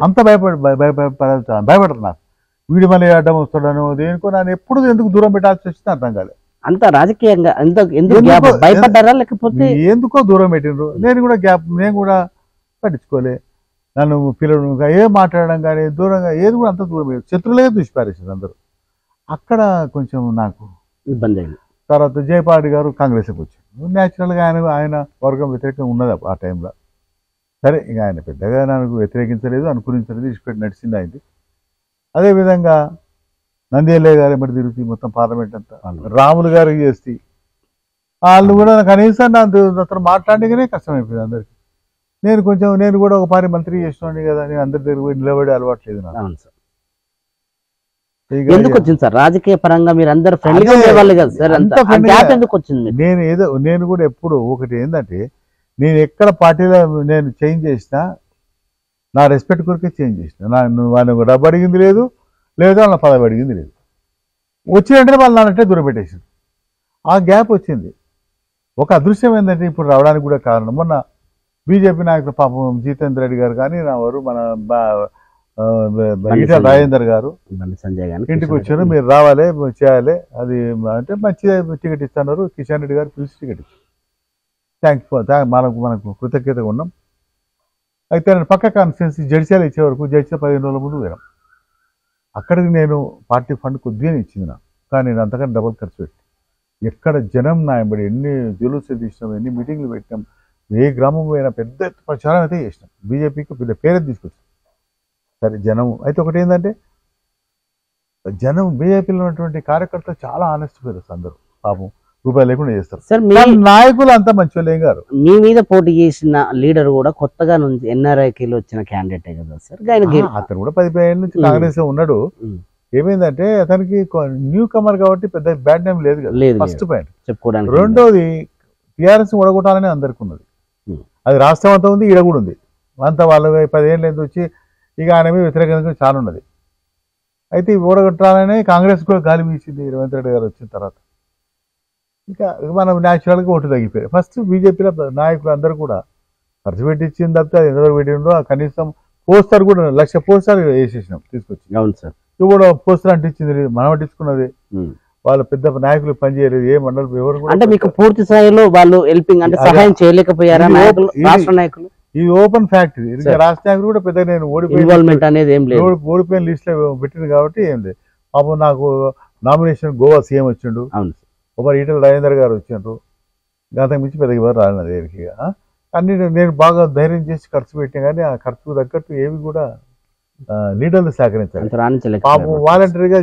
అంత భయపడరు నాకు. వీడి మళ్ళీ అడ్డం వస్తాడను దేనికో నన్ను ఎప్పుడు ఎందుకు దూరం పెట్టాల్సి వచ్చింది అర్థం కాలేదు. అంత రాజకీయంగా భయపడ్డారా లేకపోతే ఎందుకో దూరం పెట్టిండ్రు. నేను కూడా పట్టించుకోలే. నన్ను పిల్లలు ఏం మాట్లాడడం కానీ దూరంగా ఏది కూడా అంత దూరం పెట్టారు. శత్రులే దుష్పారేసింది అందరూ. అక్కడ కొంచెం నాకు ఇబ్బంది అయింది. తర్వాత జయపాల్ గారు కాంగ్రెస్కి వచ్చారు. న్యాచురల్గా ఆయన వర్గం వ్యతిరేకంగా ఉన్నది ఆ టైంలో. సరే ఇక ఆయన పెద్దగా నాకు వ్యతిరేకించలేదు, అనుకూలించలేదు, ఇష్టపెట్టి నడిచింది ఆయనది. అదేవిధంగా నంద్యాల గారు ఎమ్మటి తిరుగుతుంది మొత్తం పార్లమెంట్ అంతా. రాములు గారికి చేస్తే వాళ్ళు కూడా కనీసం నాతో మాట్లాడగానే కష్టమైపోయింది అందరికి. నేను కూడా ఒక పారి మంత్రి చేస్తున్నాను కదా, నేను అందరి దగ్గర పోయి నిలబడి అలవాట్లేదు నాకు. ఎందుకు వచ్చింది సార్ రాజకీయ పరంగా? మీరు అందరు ఫ్రెండ్లీగా ఉండేవాళ్ళు కదా సార్, ఎందుకు వచ్చింది? నేను కూడా ఎప్పుడు ఒకటి ఏంటంటే, నేను ఎక్కడ పార్టీలో నేను చేంజ్ చేసినా నా రెస్పెక్ట్ కొరకే చేంజ్ చేసిన. వాళ్ళని డబ్బు అడిగింది లేదు, లేదా వాళ్ళ పదవి అడిగింది లేదు. వచ్చినట్టే వాళ్ళు నానంటే దూరం పెట్టేసింది. ఆ గ్యాప్ వచ్చింది. ఒక అదృశ్యం ఏంటంటే ఇప్పుడు రావడానికి కూడా కారణం మొన్న బీజేపీ నాయకులు పాపం జితేందర్ రెడ్డి గారు కానీ నా వారు మన ఈటల రాజేందర్ గారు సంజయ్ గారు ఇంటికి వచ్చారు. మీరు రావాలి చేయాలి అది అంటే మంచిగా టికెట్ ఇస్తున్నారు. కిషన్ రెడ్డి గారు పిలిచి టికెట్ ఇచ్చారు. మనకు కృతజ్ఞతగా ఉన్నాం. అయితే నేను పక్క కాన్స్టిట్యున్సీ జడ్చీలు ఇచ్చే వరకు జడ్చీల 15 రోజుల ముందు పోయాం. అక్కడికి నేను పార్టీ ఫండ్ కొద్దిగా ఇచ్చింది నాకు, కానీ నేను అంతకన్నా డబుల్ ఖర్చు పెట్టి ఎక్కడ జనం నాయబడి ఎన్ని జులుసులు తీసినాం, ఎన్ని మీటింగ్లు పెట్టినాం, ఏ గ్రామం పోయినా పెద్ద ప్రచారం అయితే చేసినాం. బీజేపీకి పెద్ద పేరే తీసుకొచ్చాం. సరే జనం అయితే ఒకటి ఏంటంటే జనం బీజేపీలో ఉన్నటువంటి కార్యకర్తలు చాలా ఆనెస్ట్ పేరు అందరూ పాపం రూపాయలు లేకుండా చేస్తారు సార్. నాయకులు అంతా మంచి వాళ్ళు ఏం గారు. మీ మీద పోటీ చేసిన లీడర్ కూడా కొత్తగా నుంచి ఎన్ఆర్ఐకిలో వచ్చిన క్యాండిడేటే కదా సార్. అతను కూడా 10 ఏళ్ళ నుంచి కాంగ్రెస్ లో ఉన్నాడు. ఏమైందంటే అతనికి న్యూ కమర్ కాబట్టి పెద్ద బ్యాడ్ నేమ్ లేదు కదా, ఫస్ట్ పాయింట్ చెప్పుకోవడానికి. రెండోది టీఆర్ఎస్ ఓడగొట్టాలని అందరికి ఉన్నది. అది రాష్ట్రం అంతా ఉంది, ఈడ కూడా ఉంది. అంతా వాళ్ళు 10 ఏళ్ళ నుంచి వచ్చి ఇక ఆయన మీద వ్యతిరేకంగా చాలా ఉన్నది. అయితే ఓడగొట్టాలని కాంగ్రెస్ కూడా గాలి వీసింది రేవంత్ రెడ్డి గారు వచ్చిన తర్వాత. ఇంకా మనం న్యాచురల్గా ఓటు తగ్గిపోయాయి. ఫస్ట్ బీజేపీలో నాయకులు అందరూ కూడా ఖర్చు పెట్టించిన తప్పితే అది ఎంతవరకు పెట్టిండో కనీసం పోస్టర్ కూడా 1,00,000 పోస్టర్ వేసేసినాం తీసుకొచ్చి. అవును సార్. ఇవి కూడా పోస్టర్ అంటించింది, మనం అంటించుకున్నది. వాళ్ళు పెద్ద నాయకులు పనిచేయలేదు, ఏ మండలి ఎవరు కూడా. అంటే మీకు పూర్తి స్థాయిలో వాళ్ళు హెల్పింగ్ అంటే సహాయం చేయలేకపోయారా రాష్ట్ర నాయకులు? ఇది ఓపెన్ ఫ్యాక్ట్. రాష్ట్ర నాయకులు కూడా పెద్ద నేను ఇన్వాల్వ్మెంట్ అనేది ఏం లేదు, ఓడిపోయిన లిస్ట్ లో పెట్టింది కాబట్టి ఏం లేదు. పాపం నాకు నామినేషన్ గోవా సీఎం వచ్చిండు, ఒకరు ఈటల రాజేందర్ గారు వచ్చిండ్రు. గతం మించి పెద్దగా ఎవరు రాలేదు దగ్గరికి. అన్ని నేను బాగా ధైర్యం చేసి ఖర్చు పెట్టినా కానీ ఆ ఖర్చుకు తగ్గట్టు ఏవి కూడా లీడర్లు సహకరించాలి. పాపం వాలంటరీగా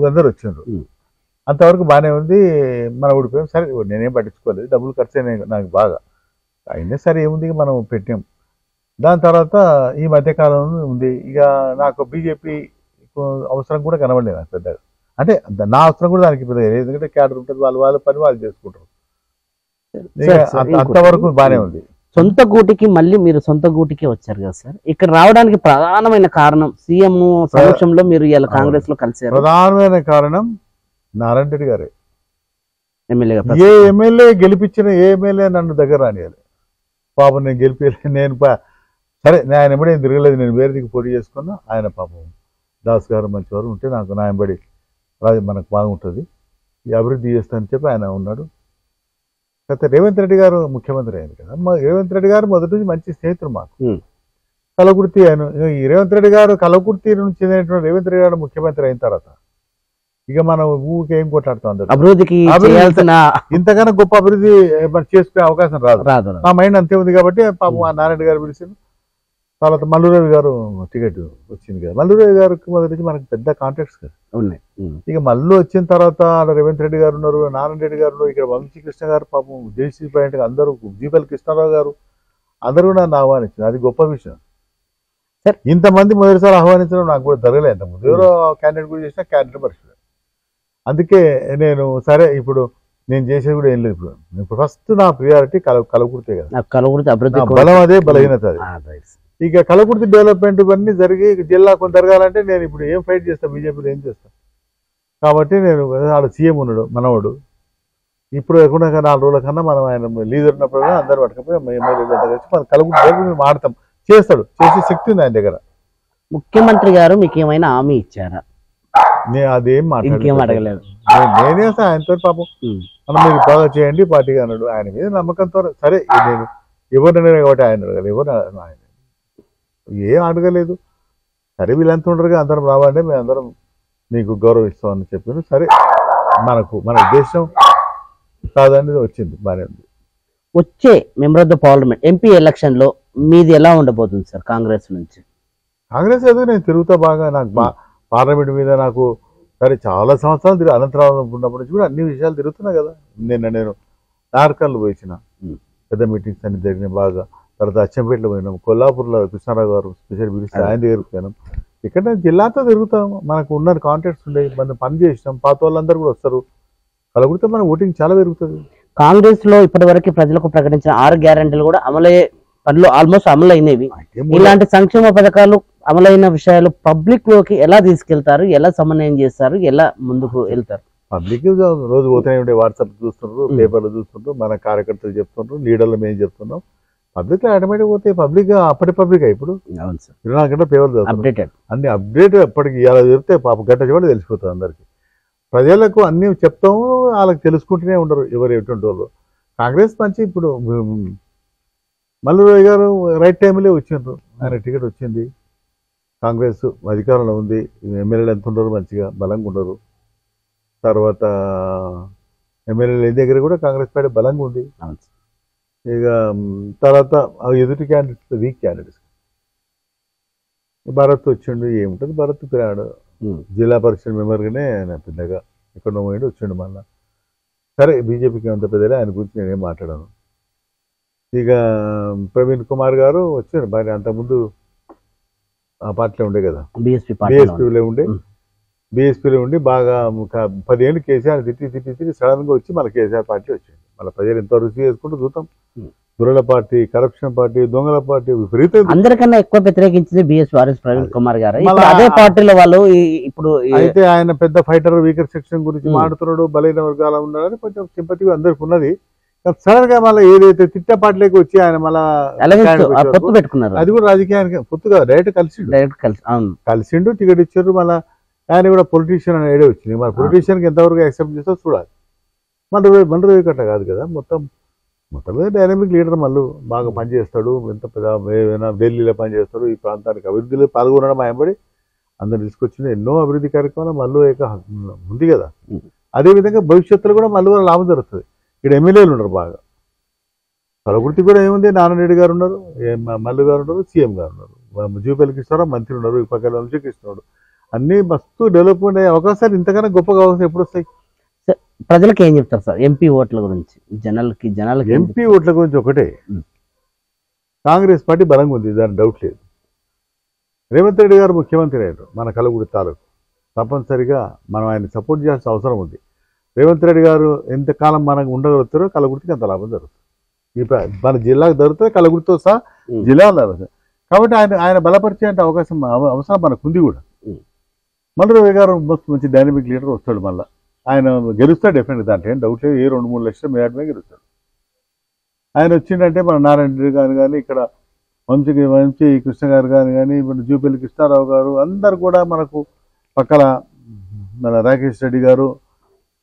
అందరు వచ్చిండ్రు. అంతవరకు బాగానే ఉంది. మన ఓడిపోయాం. సరే నేనేం పట్టించుకోలేదు, డబ్బులు ఖర్చు అయినాయి నాకు బాగా అయినా సరే ఏముంది మనం పెట్టాం. దాని తర్వాత ఈ మధ్యకాలంలో ఉంది ఇక నాకు బీజేపీ అవసరం కూడా కనబడలేదు నాకు పెద్దగా. అంటే నా అవసరం కూడా దానికి పెద్దగా, ఎందుకంటే క్యాడర్ ఉంటుంది, వాళ్ళ పని వాళ్ళు చేసుకుంటారు. అంతవరకు బాగానే ఉంది. సొంత గూటికి మళ్ళీ మీరు సొంత గూటికి వచ్చారు కదా సార్. ఇక్కడ రావడానికి ప్రధానమైన కారణం సీఎం సమక్షంలో మీరు ఇలా కాంగ్రెస్ లో కలిసారు. ప్రధానమైన కారణం నారాయణ రెడ్డి గారే. ఎమ్మెల్యేగా ఏ ఎమ్మెల్యే గెలిపించిన ఏ ఎమ్మెల్యే నన్ను దగ్గర రానియాలి. పాపం నేను గెలిపి నేను సరే ఆయన ఎప్పుడేం తిరగలేదు, నేను వేరే దిక్కు పోటీ చేసుకున్నా. ఆయన పాపం దాస్ గారు మంచివారు ఉంటే నాకు నాయంబడి రాజు మనకు బాగుంటుంది, ఈ అభివృద్ధి చేస్తానని చెప్పి ఆయన ఉన్నాడు. అయితే రేవంత్ రెడ్డి గారు ముఖ్యమంత్రి అయింది కదా, రేవంత్ రెడ్డి గారు మొదటి నుంచి మంచి స్నేహితుడు మాకు. ఉమ్. కలకుర్తి ఆయన ఈ రేవంత్ రెడ్డి గారు కలకుర్తి నుంచి చెందినటువంటి రేవంత్ రెడ్డి గారు ముఖ్యమంత్రి అయిన తర్వాత ఇక మనం ఊరికి ఏం కొట్లాడుతాం, అభివృద్ధికి చేయాల్సిన ఇంతకన్నా గొప్ప అభివృద్ధి మనం చేసుకునే అవకాశం రాదు. రాదు. నా మైండ్ అంతే ఉంది కాబట్టి పాపం ఆ నారాయణ గారు పిలిచింది. తర్వాత మల్లురవి గారు టికెట్ వచ్చింది కదా, మల్లురవి గారికి మొదటి నుంచి మనకు పెద్ద కాంటాక్ట్స్ కదా ఉన్నాయి. ఇక మల్లు వచ్చిన తర్వాత రేవంత్ రెడ్డి గారు ఉన్నారు, నారాయణ రెడ్డి గారు ఉన్నారు, ఇక్కడ వంశీకృష్ణ గారు పాపం జేసీ పాయింట్ అందరూ, జీపల్ కృష్ణారావు గారు అందరూ కూడా నన్ను ఆహ్వానించారు. అది గొప్ప విషయం. సార్ ఇంతమంది మొదటిసారి ఆహ్వానించడం నాకు కూడా జరగలేదు. ఇంతకుముందు ఎవరో క్యాండిడేట్ కూడా చేసినా క్యాండిడేట్ మర్చిపోయారు. అందుకే నేను సరే ఇప్పుడు నేను చేసేది కూడా ఏం లేదు. ఇప్పుడు ఫస్ట్ నా ప్రియారిటీ కలకుర్తే కదా, కలకుర్తి అభివృద్ధి బలం అదే, బలహీనత అది. ఇక కలకుర్తి డెవలప్మెంట్ ఇవన్నీ జరిగి జిల్లా కొంత జరగాలంటే నేను ఇప్పుడు ఏం ఫైట్ చేస్తాను, బీజేపీలో ఏం చేస్తాను. కాబట్టి నేను ఆడ సీఎం ఉన్నాడు మనవాడు, ఇప్పుడు ఎక్కడ 4 రోజుల కన్నా మనం ఆయన లీడర్ ఉన్నప్పుడు అందరు పట్టుకపోయి ఎమ్మెల్యే కలిసి మనం కలకుర్తి మేము ఆడతాం. చేస్తాడు, చేసే శక్తి ఉంది ఆయన దగ్గర. ముఖ్యమంత్రి గారు మీకు ఏమైనా హామీ ఇచ్చారా? నేను అదేం అడగలేదు. నేనే ఆయనతో పాపం మనం మీరు బాగా చేయండి పార్టీగా అన్నాడు. ఆయన మీద నమ్మకంతో సరే నేను ఎవరినైనా కాబట్టి ఆయన అడగలేదు, ఎవరు ఆయన ఏం అడగలేదు. సరే వీళ్ళంతా ఉండరుగా అందరం రావాలంటే మేము అందరం మీకు గౌరవిస్తామని చెప్పాను. సరే మన ఉద్దేశం కాదని వచ్చింది, బాగానే ఉంది. వచ్చే member of the parliament MP election లో మీది ఎలా ఉండబోతుంది సార్ కాంగ్రెస్ నుంచి? కాంగ్రెస్ ఏదో నేను తిరుగుతా బాగా, నాకు పార్లమెంట్ మీద నాకు సరే చాలా సంవత్సరాలు అనంతరావు ఉన్నప్పటి నుంచి కూడా అన్ని విషయాలు తిరుగుతున్నా కదా. నేను నార్కల్ పోయిన పెద్ద మీటింగ్స్ అన్ని జరిగినాయి బాగా. తర్వాత అచ్చంపేటలో పోయినాం, కొల్లాపూర్లో కృష్ణారావు గారు స్పెషల్ పిలిస్తే ఆయన దగ్గరికి పోయినాం. ఇక్కడ జిల్లాతో తిరుగుతాము, మనకు ఉన్న కాంటాక్ట్స్ ఉండే, మనం పని చేసినాం, పాత వాళ్ళందరూ కూడా వస్తారు. కలగొడితే మన ఓటింగ్ చాలా పెరుగుతుంది. కాంగ్రెస్ లో ఇప్పటి వరకు ప్రజలకు ప్రకటించిన 6 గ్యారెంటీలు కూడా అమలయ్యే పనులు ఆల్మోస్ట్ అమలైనవి. ఇలాంటి సంక్షేమ పథకాలు అమలైన విషయాలు పబ్లిక్ లోకి ఎలా తీసుకెళ్తారు, ఎలా సమన్వయం చేస్తారు, ఎలా ముందుకు వెళ్తారు? పబ్లిక్ రోజు పోతూనే ఉండే, వాట్సాప్ చూస్తుండ్రు, పేపర్లు చూస్తుండ్రు, మన కార్యకర్తలు చెప్తుండ్రు, లీడర్లు మేము చెప్తున్నాం. పబ్లిక్ ఆటోమేటిక్ పోతే పబ్లిక్ అప్పటి పబ్లిక్ ఇప్పుడు 24 గంటల పేపర్లు అప్డేటెడ్ అన్ని అప్డేట్ ఎప్పటికి ఇలా చెప్తే పాప గంట చెప్పి తెలిసిపోతుంది అందరికి. ప్రజలకు అన్ని చెప్తాము, వాళ్ళకి తెలుసుకుంటూనే ఉండరు ఎవరు ఎటువంటి వాళ్ళు. కాంగ్రెస్ మంచి ఇప్పుడు మల్లురాయ్ గారు రైట్ టైంలో వచ్చిండ్రు, ఆయన టికెట్ వచ్చింది. కాంగ్రెస్ అధికారంలో ఉంది, ఎమ్మెల్యేలు ఎంత ఉండరు, మంచిగా బలంగా ఉండరు. తర్వాత ఎమ్మెల్యేలు ఏ దగ్గర కూడా కాంగ్రెస్ పార్టీ బలంగా ఉంది. ఇక తర్వాత ఎదుటి క్యాండిడేట్స్ వీక్ క్యాండిడేట్స్. భరత్ వచ్చిండు, ఏముంటుంది భరత్ పిల్లాడు జిల్లా పరిషత్ మెంబర్గానే ఆయన పెద్దగా ఎక్కడో పోయిండు వచ్చిండు. మళ్ళీ సరే బీజేపీకి అంత పెద్దలే, ఆయన గురించి నేనేం మాట్లాడాను. ఇక ప్రవీణ్ కుమార్ గారు వచ్చారు, మరి అంతకుముందు ఆ పార్టీలో ఉండే కదా, బీఎస్పీలో ఉండే, బీఎస్పీలో ఉండి బాగా 10 ఏళ్ళు కేసీఆర్ తిట్టి సడన్గా వచ్చి మళ్ళీ కేసీఆర్ పార్టీ వచ్చింది. మళ్ళీ ప్రజలు ఎంత రుచి చేసుకుంటూ చూద్దాం. దొరల పార్టీ, కరప్షన్ పార్టీ, దొంగల పార్టీ విపరీతం. అందరికన్నా ఎక్కువ వ్యతిరేకించింది బిఎస్ వారిస్ ప్రవీణ్ కుమార్ గారు. అదే పార్టీలో వాళ్ళు ఇప్పుడు అయితే ఆయన పెద్ద ఫైటర్, వీకర్ సెక్షన్ గురించి మాట్లాడుతున్నాడు, బలైన వర్గాల ఉన్నాడని కొంచెం సింపతి అందరికి ఉన్నది. సడన్ గా మళ్ళీ ఏదైతే తిట్ట పార్టీలోకి వచ్చి ఆయన మళ్ళీ పొత్తు పెట్టుకున్నారు, అది కూడా రాజకీయానికి పొత్తుగా డైరెక్ట్ కలిసిండు, టికెట్ ఇచ్చారు. మళ్ళీ ఆయన కూడా పొలిటీషియన్ అనే ఐడియా వచ్చింది. మన పొలిటీషియన్కి ఎంతవరకు యాక్సెప్ట్ చేస్తో చూడాలి. మన కట్ట కాదు కదా, మొత్తం మీద డైనమిక్ లీడర్ మళ్ళీ బాగా పనిచేస్తాడు, ఎంత పెద్ద ఢిల్లీలో పనిచేస్తాడు, ఈ ప్రాంతానికి అభివృద్ధిలో పాల్గొనడం ఆయనబడి అందరు తీసుకొచ్చింది. ఎన్నో అభివృద్ధి కార్యక్రమాలు మళ్ళీ ఉంది కదా. అదేవిధంగా భవిష్యత్తులో కూడా మళ్ళీ లాభం జరుగుతుంది. ఇక్కడ ఎమ్మెల్యేలు ఉన్నారు బాగా. కలకుర్తి కూడా ఏముంది, నారాయణ గారు ఉన్నారు, మల్లు గారు ఉన్నారు, సీఎం గారు ఉన్నారు, జూపల్లికి ఇస్తారా మంత్రి ఉన్నారు, ఈ పక్కన వంశీకృష్ణుడు. అన్ని మస్తు డెవలప్మెంట్ అయ్యే అవకాశాలు ఇంతకన్నా గొప్పగా అవకాశం ఎప్పుడు వస్తాయి? ప్రజలకు ఏం చెప్తారు సార్ ఎంపీ ఓట్ల గురించి? జనాలకి ఎంపీ ఓట్ల గురించి ఒకటే, కాంగ్రెస్ పార్టీ బలంగా ఉంది, దాని డౌట్ లేదు. రేవంత్ రెడ్డి గారు ముఖ్యమంత్రి అయ్యారు మన కలగుర్తి తాలూకు, తప్పనిసరిగా మనం ఆయన సపోర్ట్ చేయాల్సిన అవసరం ఉంది. రేవంత్ రెడ్డి గారు ఎంతకాలం మనకు ఉండగలుగుతారో కలగుర్తికి అంత లాభం జరుగుతుంది. మన జిల్లాకు జరుగుతుంది, కలగుర్తితో సహా జిల్లా జరుగుతుంది. కాబట్టి ఆయన బలపరిచే అవకాశం అవసరం మనకు ఉంది కూడా. మళ్ళీ రవి గారు మంచి డైనమిక్ లీడర్ వస్తాడు, మళ్ళీ ఆయన గెలుస్తాడు డెఫినెట్గా, దాంట్లో ఏం డౌట్ లేదు. 2-3 లక్షల మేడమే గెలుస్తాడు. ఆయన వచ్చిందంటే మన నారాయణ రెడ్డి గారు కానీ, ఇక్కడ వంశీ కృష్ణ గారు కానీ, మన జూపల్లి కృష్ణారావు గారు అందరు కూడా మనకు పక్కన, మన రాకేష్ రెడ్డి గారు,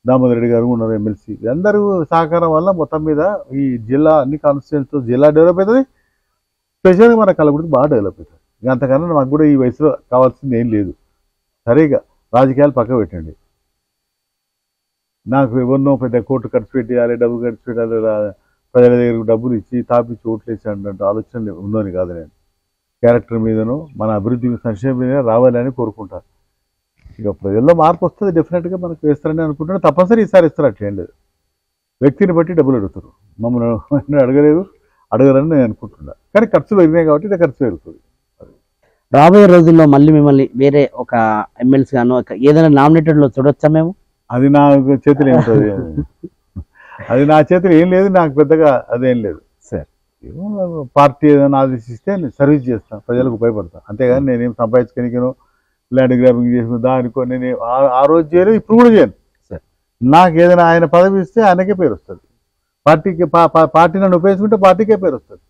దామోదర్ రెడ్డి గారు ఉన్నారు ఎమ్మెల్సీ. అందరూ సహకారం వల్ల మొత్తం మీద ఈ జిల్లా అన్ని కాన్స్టిట్యూన్సీతో జిల్లా డెవలప్ అవుతుంది, స్పెషల్గా మన కలబుర్గి బాగా డెవలప్ అవుతుంది. ఇక అంతకన్నా మాకు కూడా ఈ వయసులో కావాల్సింది ఏం లేదు. సరిగా రాజకీయాలు పక్క పెట్టండి. నాకు ఎవరినో పెద్ద కోర్టు ఖర్చు పెట్టాలి, డబ్బులు ఖర్చు పెట్టాలి, ప్రజల దగ్గరకు డబ్బులు ఇచ్చి తాపిచ్చి ఓట్లు వేసి అంటే ఆలోచనలు ఉందని కాదు. నేను క్యారెక్టర్ మీదను మన అభివృద్ధి సంక్షేమం మీద రావాలని కోరుకుంటాను. ఇక ప్రజల్లో మార్పు వస్తుంది, డెఫినెట్గా మనకు వేస్తారని అనుకుంటున్నాను. తప్పనిసరి ఈసారి ఇస్తారు, అట్లేం లేదు. వ్యక్తిని బట్టి డబ్బులు అడుగుతారు, మమ్మల్ని అడగరని నేను అనుకుంటున్నా. కానీ ఖర్చు పెరిగినాయి కాబట్టి ఇది ఖర్చు పెరుగుతుంది. రాబోయే రోజుల్లో మళ్ళీ మిమ్మల్ని వేరే ఒక ఎమ్మెల్సీ గాను ఏదైనా నామినేటెడ్ లో చూడొచ్చా మేము? అది నా చేతిలో ఏముంటుంది, అది నా చేతిలో ఏం లేదు, నాకు పెద్దగా అదేం లేదు. సార్ పార్టీ ఏదైనా ఆదేశిస్తే నేను సర్వీస్ చేస్తాను, ప్రజలకు ఉపయోగపడతాను. అంతేగాని నేనేం సంపాదించుకోనికను ల్యాండ్ గ్రాబింగ్ చేసుకుని దానికో నేను ఆ రోజు చేయలేదు, ఇప్పుడు కూడా చేయను. సార్ నాకు ఏదైనా ఆయన పదవి ఇస్తే ఆయనకే పేరు వస్తుంది. పార్టీకి పార్టీ నన్ను ఉపయోగించుకుంటే పార్టీకే పేరు వస్తుంది.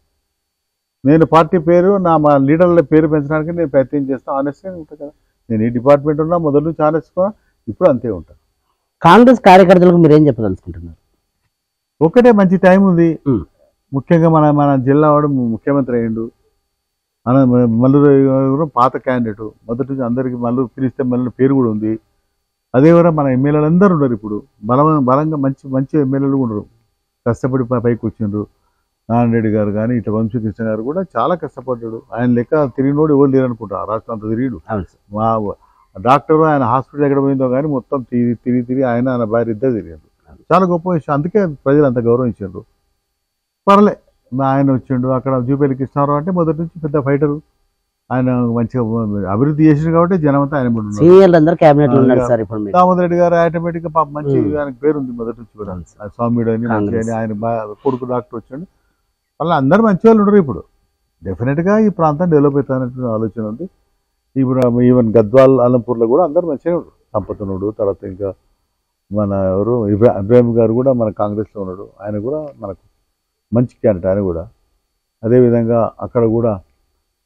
నేను పార్టీ పేరు మా లీడర్ల పేరు పెంచడానికి నేను ప్రయత్నం చేస్తాను. ఆనెస్ట్గా ఉంటాను కదా. నేను ఈ డిపార్ట్మెంట్ ఉన్నా మొదటి నుంచి ఆనెస్ట్గా, ఇప్పుడు అంతే ఉంటాను. కాంగ్రెస్ కార్యకర్తలకు మీరు ఏం చెప్పదలుచుకుంటున్నారు? ఒకటే మంచి టైం ఉంది. ముఖ్యంగా మన జిల్లా వాడు ముఖ్యమంత్రి అయ్యిండు. మల్లూరు పాత క్యాండిడేట్, మొదటి నుంచి అందరికీ మల్లూరు పిలిస్తే మల్లూరు పేరు కూడా ఉంది. అదే కూడా మన ఎమ్మెల్యేలు అందరూ ఉన్నారు ఇప్పుడు, బలంగా మంచి ఎమ్మెల్యేలు కూడా ఉన్నారు. కష్టపడి పైకి వచ్చిండ్రు. నారాయణ రెడ్డి గారు కానీ ఇట్లా వంశీకృష్ణ గారు కూడా చాలా కష్టపడ్డాడు. ఆయన లెక్క తిరిగినోడు ఎవరు లేరు అనుకుంటా, రాష్ట్రం అంతా తిరిగిడు. మా డాక్టర్ ఆయన హాస్పిటల్ ఎక్కడ పోయిందో కానీ మొత్తం తిరిగి ఆయన భార్య ఇద్దరు తిరిగారు. చాలా గొప్ప విషయం, అందుకే ప్రజలు అంత గౌరవించారు. పర్లే ఆయన వచ్చిండు. అక్కడ జూపల్లి కృష్ణారావు అంటే మొదటి నుంచి పెద్ద ఫైటరు. ఆయన మంచిగా అభివృద్ధి చేసిండు కాబట్టి జనం అంతా ఆయన దామోదర్ రెడ్డి గారు ఆటోమేటిక్ గా మంచి ఆయనకు పేరుంది మొదటి నుంచి కూడా. స్వామిడు అని ఆయన కొడుకు డాక్టర్ వచ్చాడు. వాళ్ళ అందరూ మంచి వాళ్ళు ఉండరు. ఇప్పుడు డెఫినెట్గా ఈ ప్రాంతం డెవలప్ అవుతానటువంటి ఆలోచన ఉంది. ఇప్పుడు ఈవెన్ గద్వాల్ అలంపూర్లో కూడా అందరూ మంచిగా ఉండరు. సంపతనుడు, తర్వాత ఇంకా మన ఎవరు ఇబ్రాహిం గారు కూడా మన కాంగ్రెస్లో ఉన్నాడు. ఆయన కూడా మనకు మంచి క్యాండిడేట్. ఆయన కూడా అదేవిధంగా అక్కడ కూడా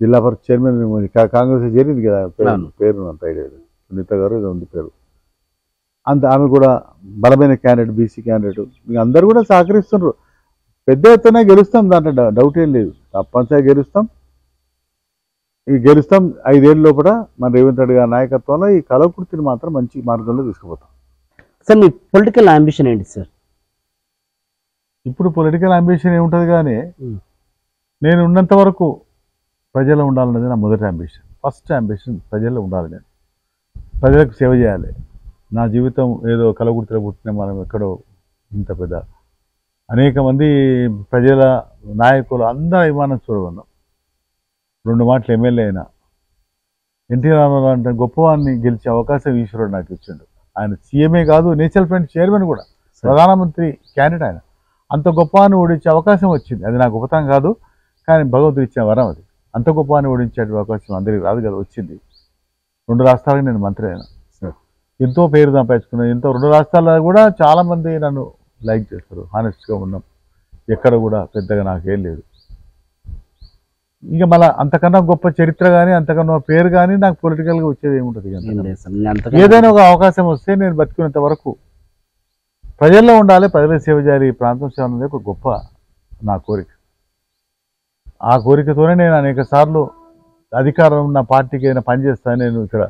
జిల్లా పరిషత్ చైర్మన్ కాంగ్రెస్ చేరింది కదా, పేరు అంత ఐడియా లేదు, సునీత గారు ఇది ఉంది పేరు. ఆమె కూడా బలమైన క్యాండిడేట్, బీసీ క్యాండిడేట్. మీకు అందరూ కూడా సహకరిస్తున్నారు. పెద్ద ఎత్తున గెలుస్తాం, దాంట్లో డౌట్ ఏం లేదు. తప్పనిసరిగా గెలుస్తాం. 5 ఏళ్ళ లోపల మన రేవంత్ రెడ్డి గారి నాయకత్వంలో ఈ కలవకుర్తిని మాత్రం మంచి మార్గంలో తీసుకుపోతాం. సార్ మీ పొలిటికల్ అంబిషన్ ఏంటి సార్? ఇప్పుడు పొలిటికల్ అంబిషన్ ఏముంటుంది కానీ నేను ఉన్నంత వరకు ప్రజలు ఉండాలన్నది నా మొదటి అంబిషన్. ఫస్ట్ అంబిషన్ ప్రజల్లో ఉండాలి. నేను ప్రజలకు సేవ చేయాలి. నా జీవితం ఏదో కలవకుర్తిలో పుట్టిన మనం ఎక్కడో ఇంత పెద్ద అనేక మంది ప్రజల నాయకులు అందరూ అభిమానం చూడగలం. 2 మాటలు ఎమ్మెల్యే అయినా ఎన్టీ రామారావు అంటే గొప్పవాడిని గెలిచే అవకాశం ఈశ్వరుడు నాకు ఇచ్చిండు. ఆయన సీఎంఏ కాదు, నేషనల్ ఫ్రంట్ చైర్మన్ కూడా, ప్రధానమంత్రి క్యాండిడేట్. ఆయన అంత గొప్పవాడిని ఓడించే అవకాశం వచ్చింది. అది నాకు గొప్పతనం కాదు, కానీ భగవంతుడు ఇచ్చే వరం అది. అంత గొప్పవాడిని ఓడించే అవకాశం అందరికీ రాదు కదా, వచ్చింది. 2 రాష్ట్రాలకు నేను మంత్రి అయినా, ఎంతో పేరు సంపాదించుకున్నాను. 2 రాష్ట్రాల్లో కూడా చాలామంది నన్ను లైక్ చేస్తారు. హానెస్ట్గా ఉన్నాం, ఎక్కడ కూడా పెద్దగా నాకేం లేదు. ఇంకా మళ్ళీ అంతకన్నా గొప్ప చరిత్ర కానీ అంతకన్నా పేరు కానీ నాకు పొలిటికల్గా వచ్చేది ఏముంటుంది. ఏదైనా ఒక అవకాశం వస్తే నేను బతుకునేంత వరకు ప్రజల్లో ఉండాలి, ప్రజలకు సేవ చేయాలి, ఈ ప్రాంతం సేవ అనేది ఒక గొప్ప నా కోరిక. ఆ కోరికతోనే నేను అనేక సార్లు అధికారం నా పార్టీకి అయినా పనిచేస్తాను. నేను ఇక్కడ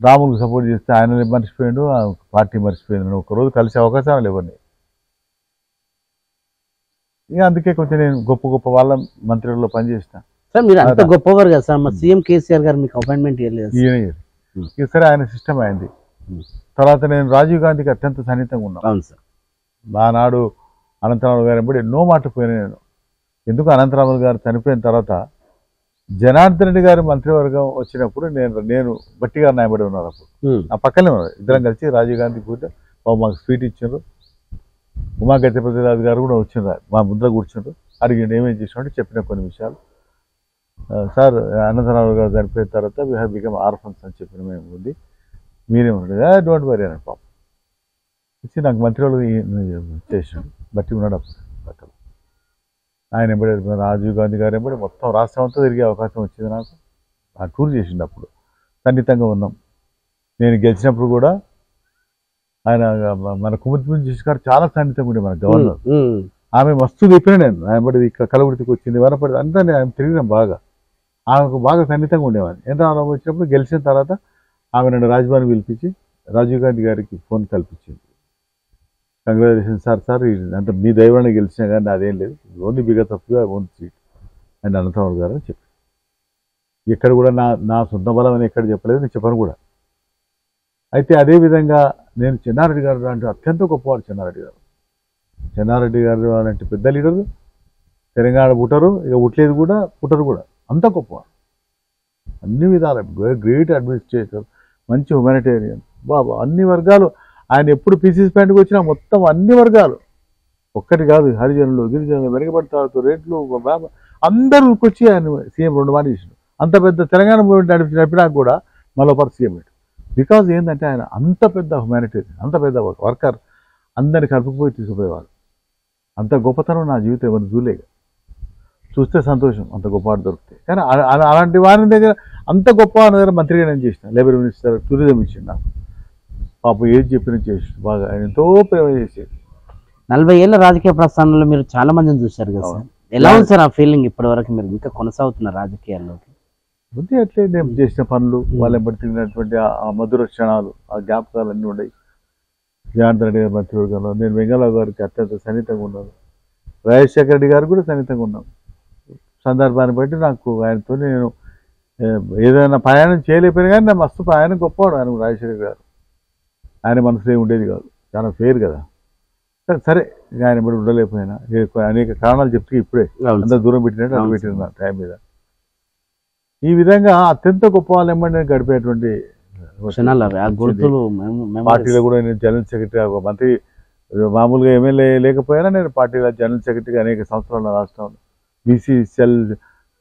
రాములకు సపోర్ట్ చేస్తే ఆయన మర్చిపోయాడు, ఆ పార్టీ మర్చిపోయింది. నేను ఒకరోజు కలిసే అవకాశాలు ఎవరిని. ఇక అందుకే కొంచెం నేను గొప్ప వాళ్ళ మంత్రుల్లో పనిచేసిన. సార్ మీరు అంత గొప్పవారు కదా సార్, మా సీఎం కేసీఆర్ గారు మీకు అపాయింట్మెంట్ ఇవ్వలేదు? సరే, ఆయన సిస్టమ్ అయింది. తర్వాత నేను రాజీవ్ గాంధీకి అత్యంత సన్నిహితంగా ఉన్నాను. అవును సార్. ఆనాడు అనంతరావు గారు ఎప్పుడు ఎన్నో మాటలు పోయినా నేను. ఎందుకు అనంతరావు గారు చనిపోయిన తర్వాత జనార్దన్ రెడ్డి గారి మంత్రివర్గం వచ్చినప్పుడు నేను గట్టిగా న్యాయపడి ఉన్నారు. అప్పుడు ఆ పక్కనే ఉన్నారు. ఇద్దరం కలిసి రాజీవ్ గాంధీ కూర్చొని మాకు స్వీట్ ఇచ్చారు. ఉమా గజపతిరాజు గారు కూడా వచ్చిండ్రు, మా ముద్ర కూర్చుండ్రు. అడిగిండు ఏమేం చేసినట్టు చెప్పిన కొన్ని విషయాలు. సార్ అనంతరావు గారు చనిపోయిన తర్వాత వీ హ్యావ్ బికమ్ ఆర్ఫన్స్ అని చెప్పిన మేము ఉంది, మీరేమన్నాడు డోంట్ వరీ అని పాపం వచ్చి నాకు మంత్రివాళ్ళు చేసినాడు. బట్టి ఉన్నాడు అప్పుడు బట్టలు. ఆయన ఎంబడి రాజీవ్ గాంధీ గారు ఎంబడి మొత్తం రాష్ట్రం అంతా తిరిగే అవకాశం వచ్చింది నాకు. ఆ టూర్ చేసిండు. అప్పుడు సన్నిహితంగా ఉన్నాం. నేను గెలిచినప్పుడు కూడా ఆయన మన కుముద్దిని చూసి గారు చాలా సన్నిహితంగా ఉండే మన గవర్నర్. ఆమె మస్తు చెప్పిన నేను ఆయన పడి ఇక్కడ కలవృతికి వచ్చింది వనపడి అంతా ఆయన తిరిగినాం బాగా. ఆమెకు బాగా సన్నిహితంగా ఉండేవాడిని. ఎన్రామారావు వచ్చినప్పుడు గెలిచిన తర్వాత ఆమె నన్ను రాజ్భవన్ పిలిపించి రాజీవ్ గాంధీ గారికి ఫోన్ కల్పించింది. కంగ్రాచులేషన్ సార్ అంటే మీ దైవాన్ని గెలిచినా కానీ అదేం లేదు, ఓన్లీ బిగర్ తప్పుగా ఓన్ సీట్ అండ్ అనంతరావు గారు అని చెప్పి. ఎక్కడ కూడా నా సొంత బలం అని ఎక్కడ చెప్పలేదు, నేను చెప్పను కూడా. అయితే అదేవిధంగా నేను చెన్నారెడ్డి గారు అంటే అత్యంత గొప్పవాడు చెన్నారెడ్డి గారు అలాంటి పెద్ద లీడరు. తెలంగాణ పుట్టరు, ఇక పుట్టలేదు కూడా, పుట్టరు కూడా, అంత గొప్పవాడు అన్ని విధాలు. గ్రేట్ అడ్మినిస్ట్రేటర్, మంచి హ్యుమానిటేరియన్, బాబా అన్ని వర్గాలు. ఆయన ఎప్పుడు పీసీసీ ప్యాంట్కి వచ్చినా మొత్తం అన్ని వర్గాలు, ఒక్కటి కాదు, హరిజనులు గిరిజనులు వెనుకబడతారు, రేట్లు అందరూ వచ్చి ఆయన సీఎం 2 మాటలు చేసినాడు. అంత పెద్ద తెలంగాణ మూవ్మెంట్ నడిపినాక కూడా మళ్ళీ సీఎం పెట్టు. బికాజ్ ఏంటంటే ఆయన అంత పెద్ద హ్యుమానిటేరియన్, అంత పెద్ద వర్కర్, అందరిని కలుపుకుపోయి తీసుకుపోయేవాడు. అంత గొప్పతనం నా జీవితం ఎవరిని చూడలేక, చూస్తే సంతోషం అంత గొప్పవాడు దొరుకుతాయి. కానీ అలాంటి వారి దగ్గర అంత గొప్పవాడి దగ్గర మంత్రిగా నేను చేసిన, లేబర్ మినిస్టర్, టూరిజం ఇచ్చిండు నాకు. పాపం ఏది చెప్పిన చేసి బాగా ఆయన ఎంతో ప్రేమ చేసేది. 40 ఏళ్ళ రాజకీయ ప్రస్థానంలో మీరు చాలా మందిని చూశారు కదా సార్, ఎలా ఉంది సార్ ఆ ఫీలింగ్? ఇప్పటి వరకు మీరు ఇంకా కొనసాగుతున్న రాజకీయాల్లోకి ఉంది అట్లే నేను చేసిన పనులు, వాళ్ళని బట్టి తిరిగినటువంటి ఆ మధుర క్షణాలు, ఆ జ్ఞాపకాలు అన్నీ ఉన్నాయి. జనార్దన్ రెడ్డి గారి మంత్రివర్గంలో నేను వెంగళరావు గారికి అత్యంత సన్నిహితంగా ఉన్నాను, రాజశేఖర రెడ్డి గారు కూడా సన్నిహితంగా ఉన్నాను. సందర్భాన్ని బట్టి నాకు ఆయనతో నేను ఏదైనా ప్రయాణం చేయలేకపోయినా కానీ నా మస్తు ప్రయాణం గొప్పవాడు ఆయన రాజశేఖర గారు. ఆయన మనసులో ఏమి ఉండేది కాదు, చాలా ఫేర్ కదా. సరే ఆయన బట్టి ఉండలేకపోయినా అనేక కారణాలు చెప్తే ఇప్పుడే అంత దూరం పెట్టినట్టు అది పెట్టిన టైం మీద. ఈ విధంగా అత్యంత గొప్ప వాళ్ళు ఏమంటే గడిపేటువంటి పార్టీలో కూడా నేను జనరల్ సెక్రటరీ, ఒక మంత్రి మామూలుగా ఎమ్మెల్యే లేకపోయినా నేను పార్టీలో జనరల్ సెక్రటరీగా అనేక సంవత్సరాలు రాష్ట్రంలో, బీసీసీఎల్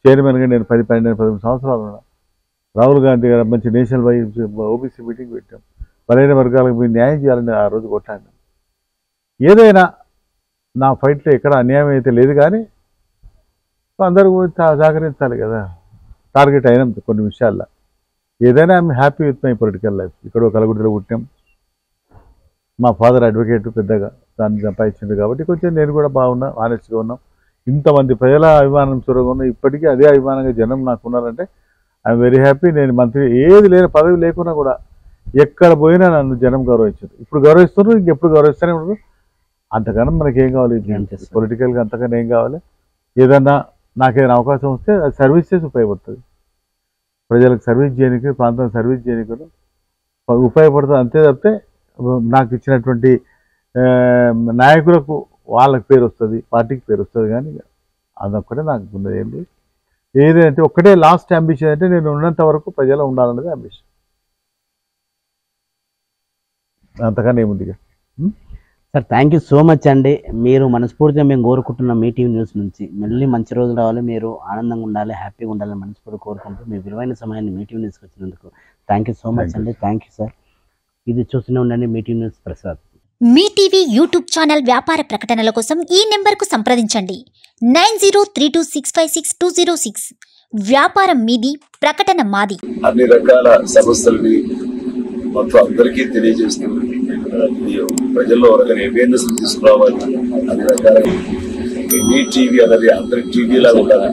చైర్మన్గా నేను 10-12 సంవత్సరాలు ఉన్నా. రాహుల్ గాంధీ గారు మంచి నేషనల్ వైజ్ ఓబీసీ మీటింగ్ పెట్టాం. బలైన వర్గాలకు మీరు న్యాయం చేయాలని ఆ రోజు కొట్లాడినాం. ఏదైనా నా ఫైట్లో ఎక్కడ అన్యాయం అయితే లేదు, కానీ అందరూ సహకరించాలి కదా. టార్గెట్ అయినాం కొన్ని విషయాల్లో. ఏదైనా I'm happy with my political life. ఇక్కడ కలగుడిలో పుట్టాం, మా ఫాదర్ అడ్వకేట్ పెద్దగా దాన్ని సంపాదించింది కాబట్టి కొంచెం నేను కూడా బాగున్నా, ఆనెస్ట్గా ఉన్నాం. ఇంతమంది ప్రజల అభిమానం చూరగా ఉన్నా, ఇప్పటికీ అదే అభిమానంగా జనం నాకు ఉన్నారంటే ఐఎమ్ వెరీ హ్యాపీ. నేను మంత్రి ఏది లేని పదవి లేకున్నా కూడా ఎక్కడ పోయినా నన్ను జనం గౌరవించారు. ఇప్పుడు గౌరవిస్తున్నారు, ఇంకెప్పుడు గౌరవిస్తూనే ఉంటారు. అంతకన్నా మనకేం కావాలి పొలిటికల్గా? అంతకన్నా ఏం కావాలి? ఏదన్నా నాకేదైనా అవకాశం వస్తే అది సర్వీస్ చేసి ఉపయోగపడుతుంది, ప్రజలకు సర్వీస్ చేయడానికి, ప్రాంతానికి సర్వీస్ చేయడానికి ఉపయోగపడుతుంది. అంతే తప్పితే నాకు ఇచ్చినటువంటి నాయకులకు వాళ్ళకి పేరు వస్తుంది, పార్టీకి పేరు వస్తుంది, కానీ అదొక్కటే నాకు ఉన్నది. ఏంటి ఏదంటే ఒక్కటే లాస్ట్ అంబిషన్ అంటే నేను ఉన్నంత వరకు ప్రజలు ఉండాలన్నది అంబిషన్, అంతకన్నా ఏముంది. Sir thank you so much అండి. మీరు మనస్ఫూర్తిగా మేము కోరుకుంటున్న మీ టీవీ న్యూస్ నుంచి మళ్ళీ మంచి రోజులు రావాలి, మీరు ఆనందంగా ఉండాలి, హ్యాపీగా ఉండాలని మనస్ఫూర్తిగా కోరుకుంటూ మీ విలువైన సమయాన్ని మీ టీవీ న్యూస్కి వచ్చినందుకు థ్యాంక్ యూ సో మచ్ అండి. Thank you sir. ఇది చూస్తూనే ఉండండి మీ టీవీ న్యూస్ ప్రసాద్. మీ టీవీ యూట్యూబ్ ఛానల్ వ్యాపార ప్రకటనల కోసం ఈ నెంబర్కు సంప్రదించండి 903226562006. వ్యాపారం మీది, ప్రకటన మాది. అన్ని రకాల సమస్యలని మొత్తం అందరికీ తెలియజేస్తుంది. ప్రజల్లో అవేర్నెస్ తీసుకురావాలి. అన్ని రకాల మీ టీవీ అనేది అందరి టీవీ లాగా ఉండాలి.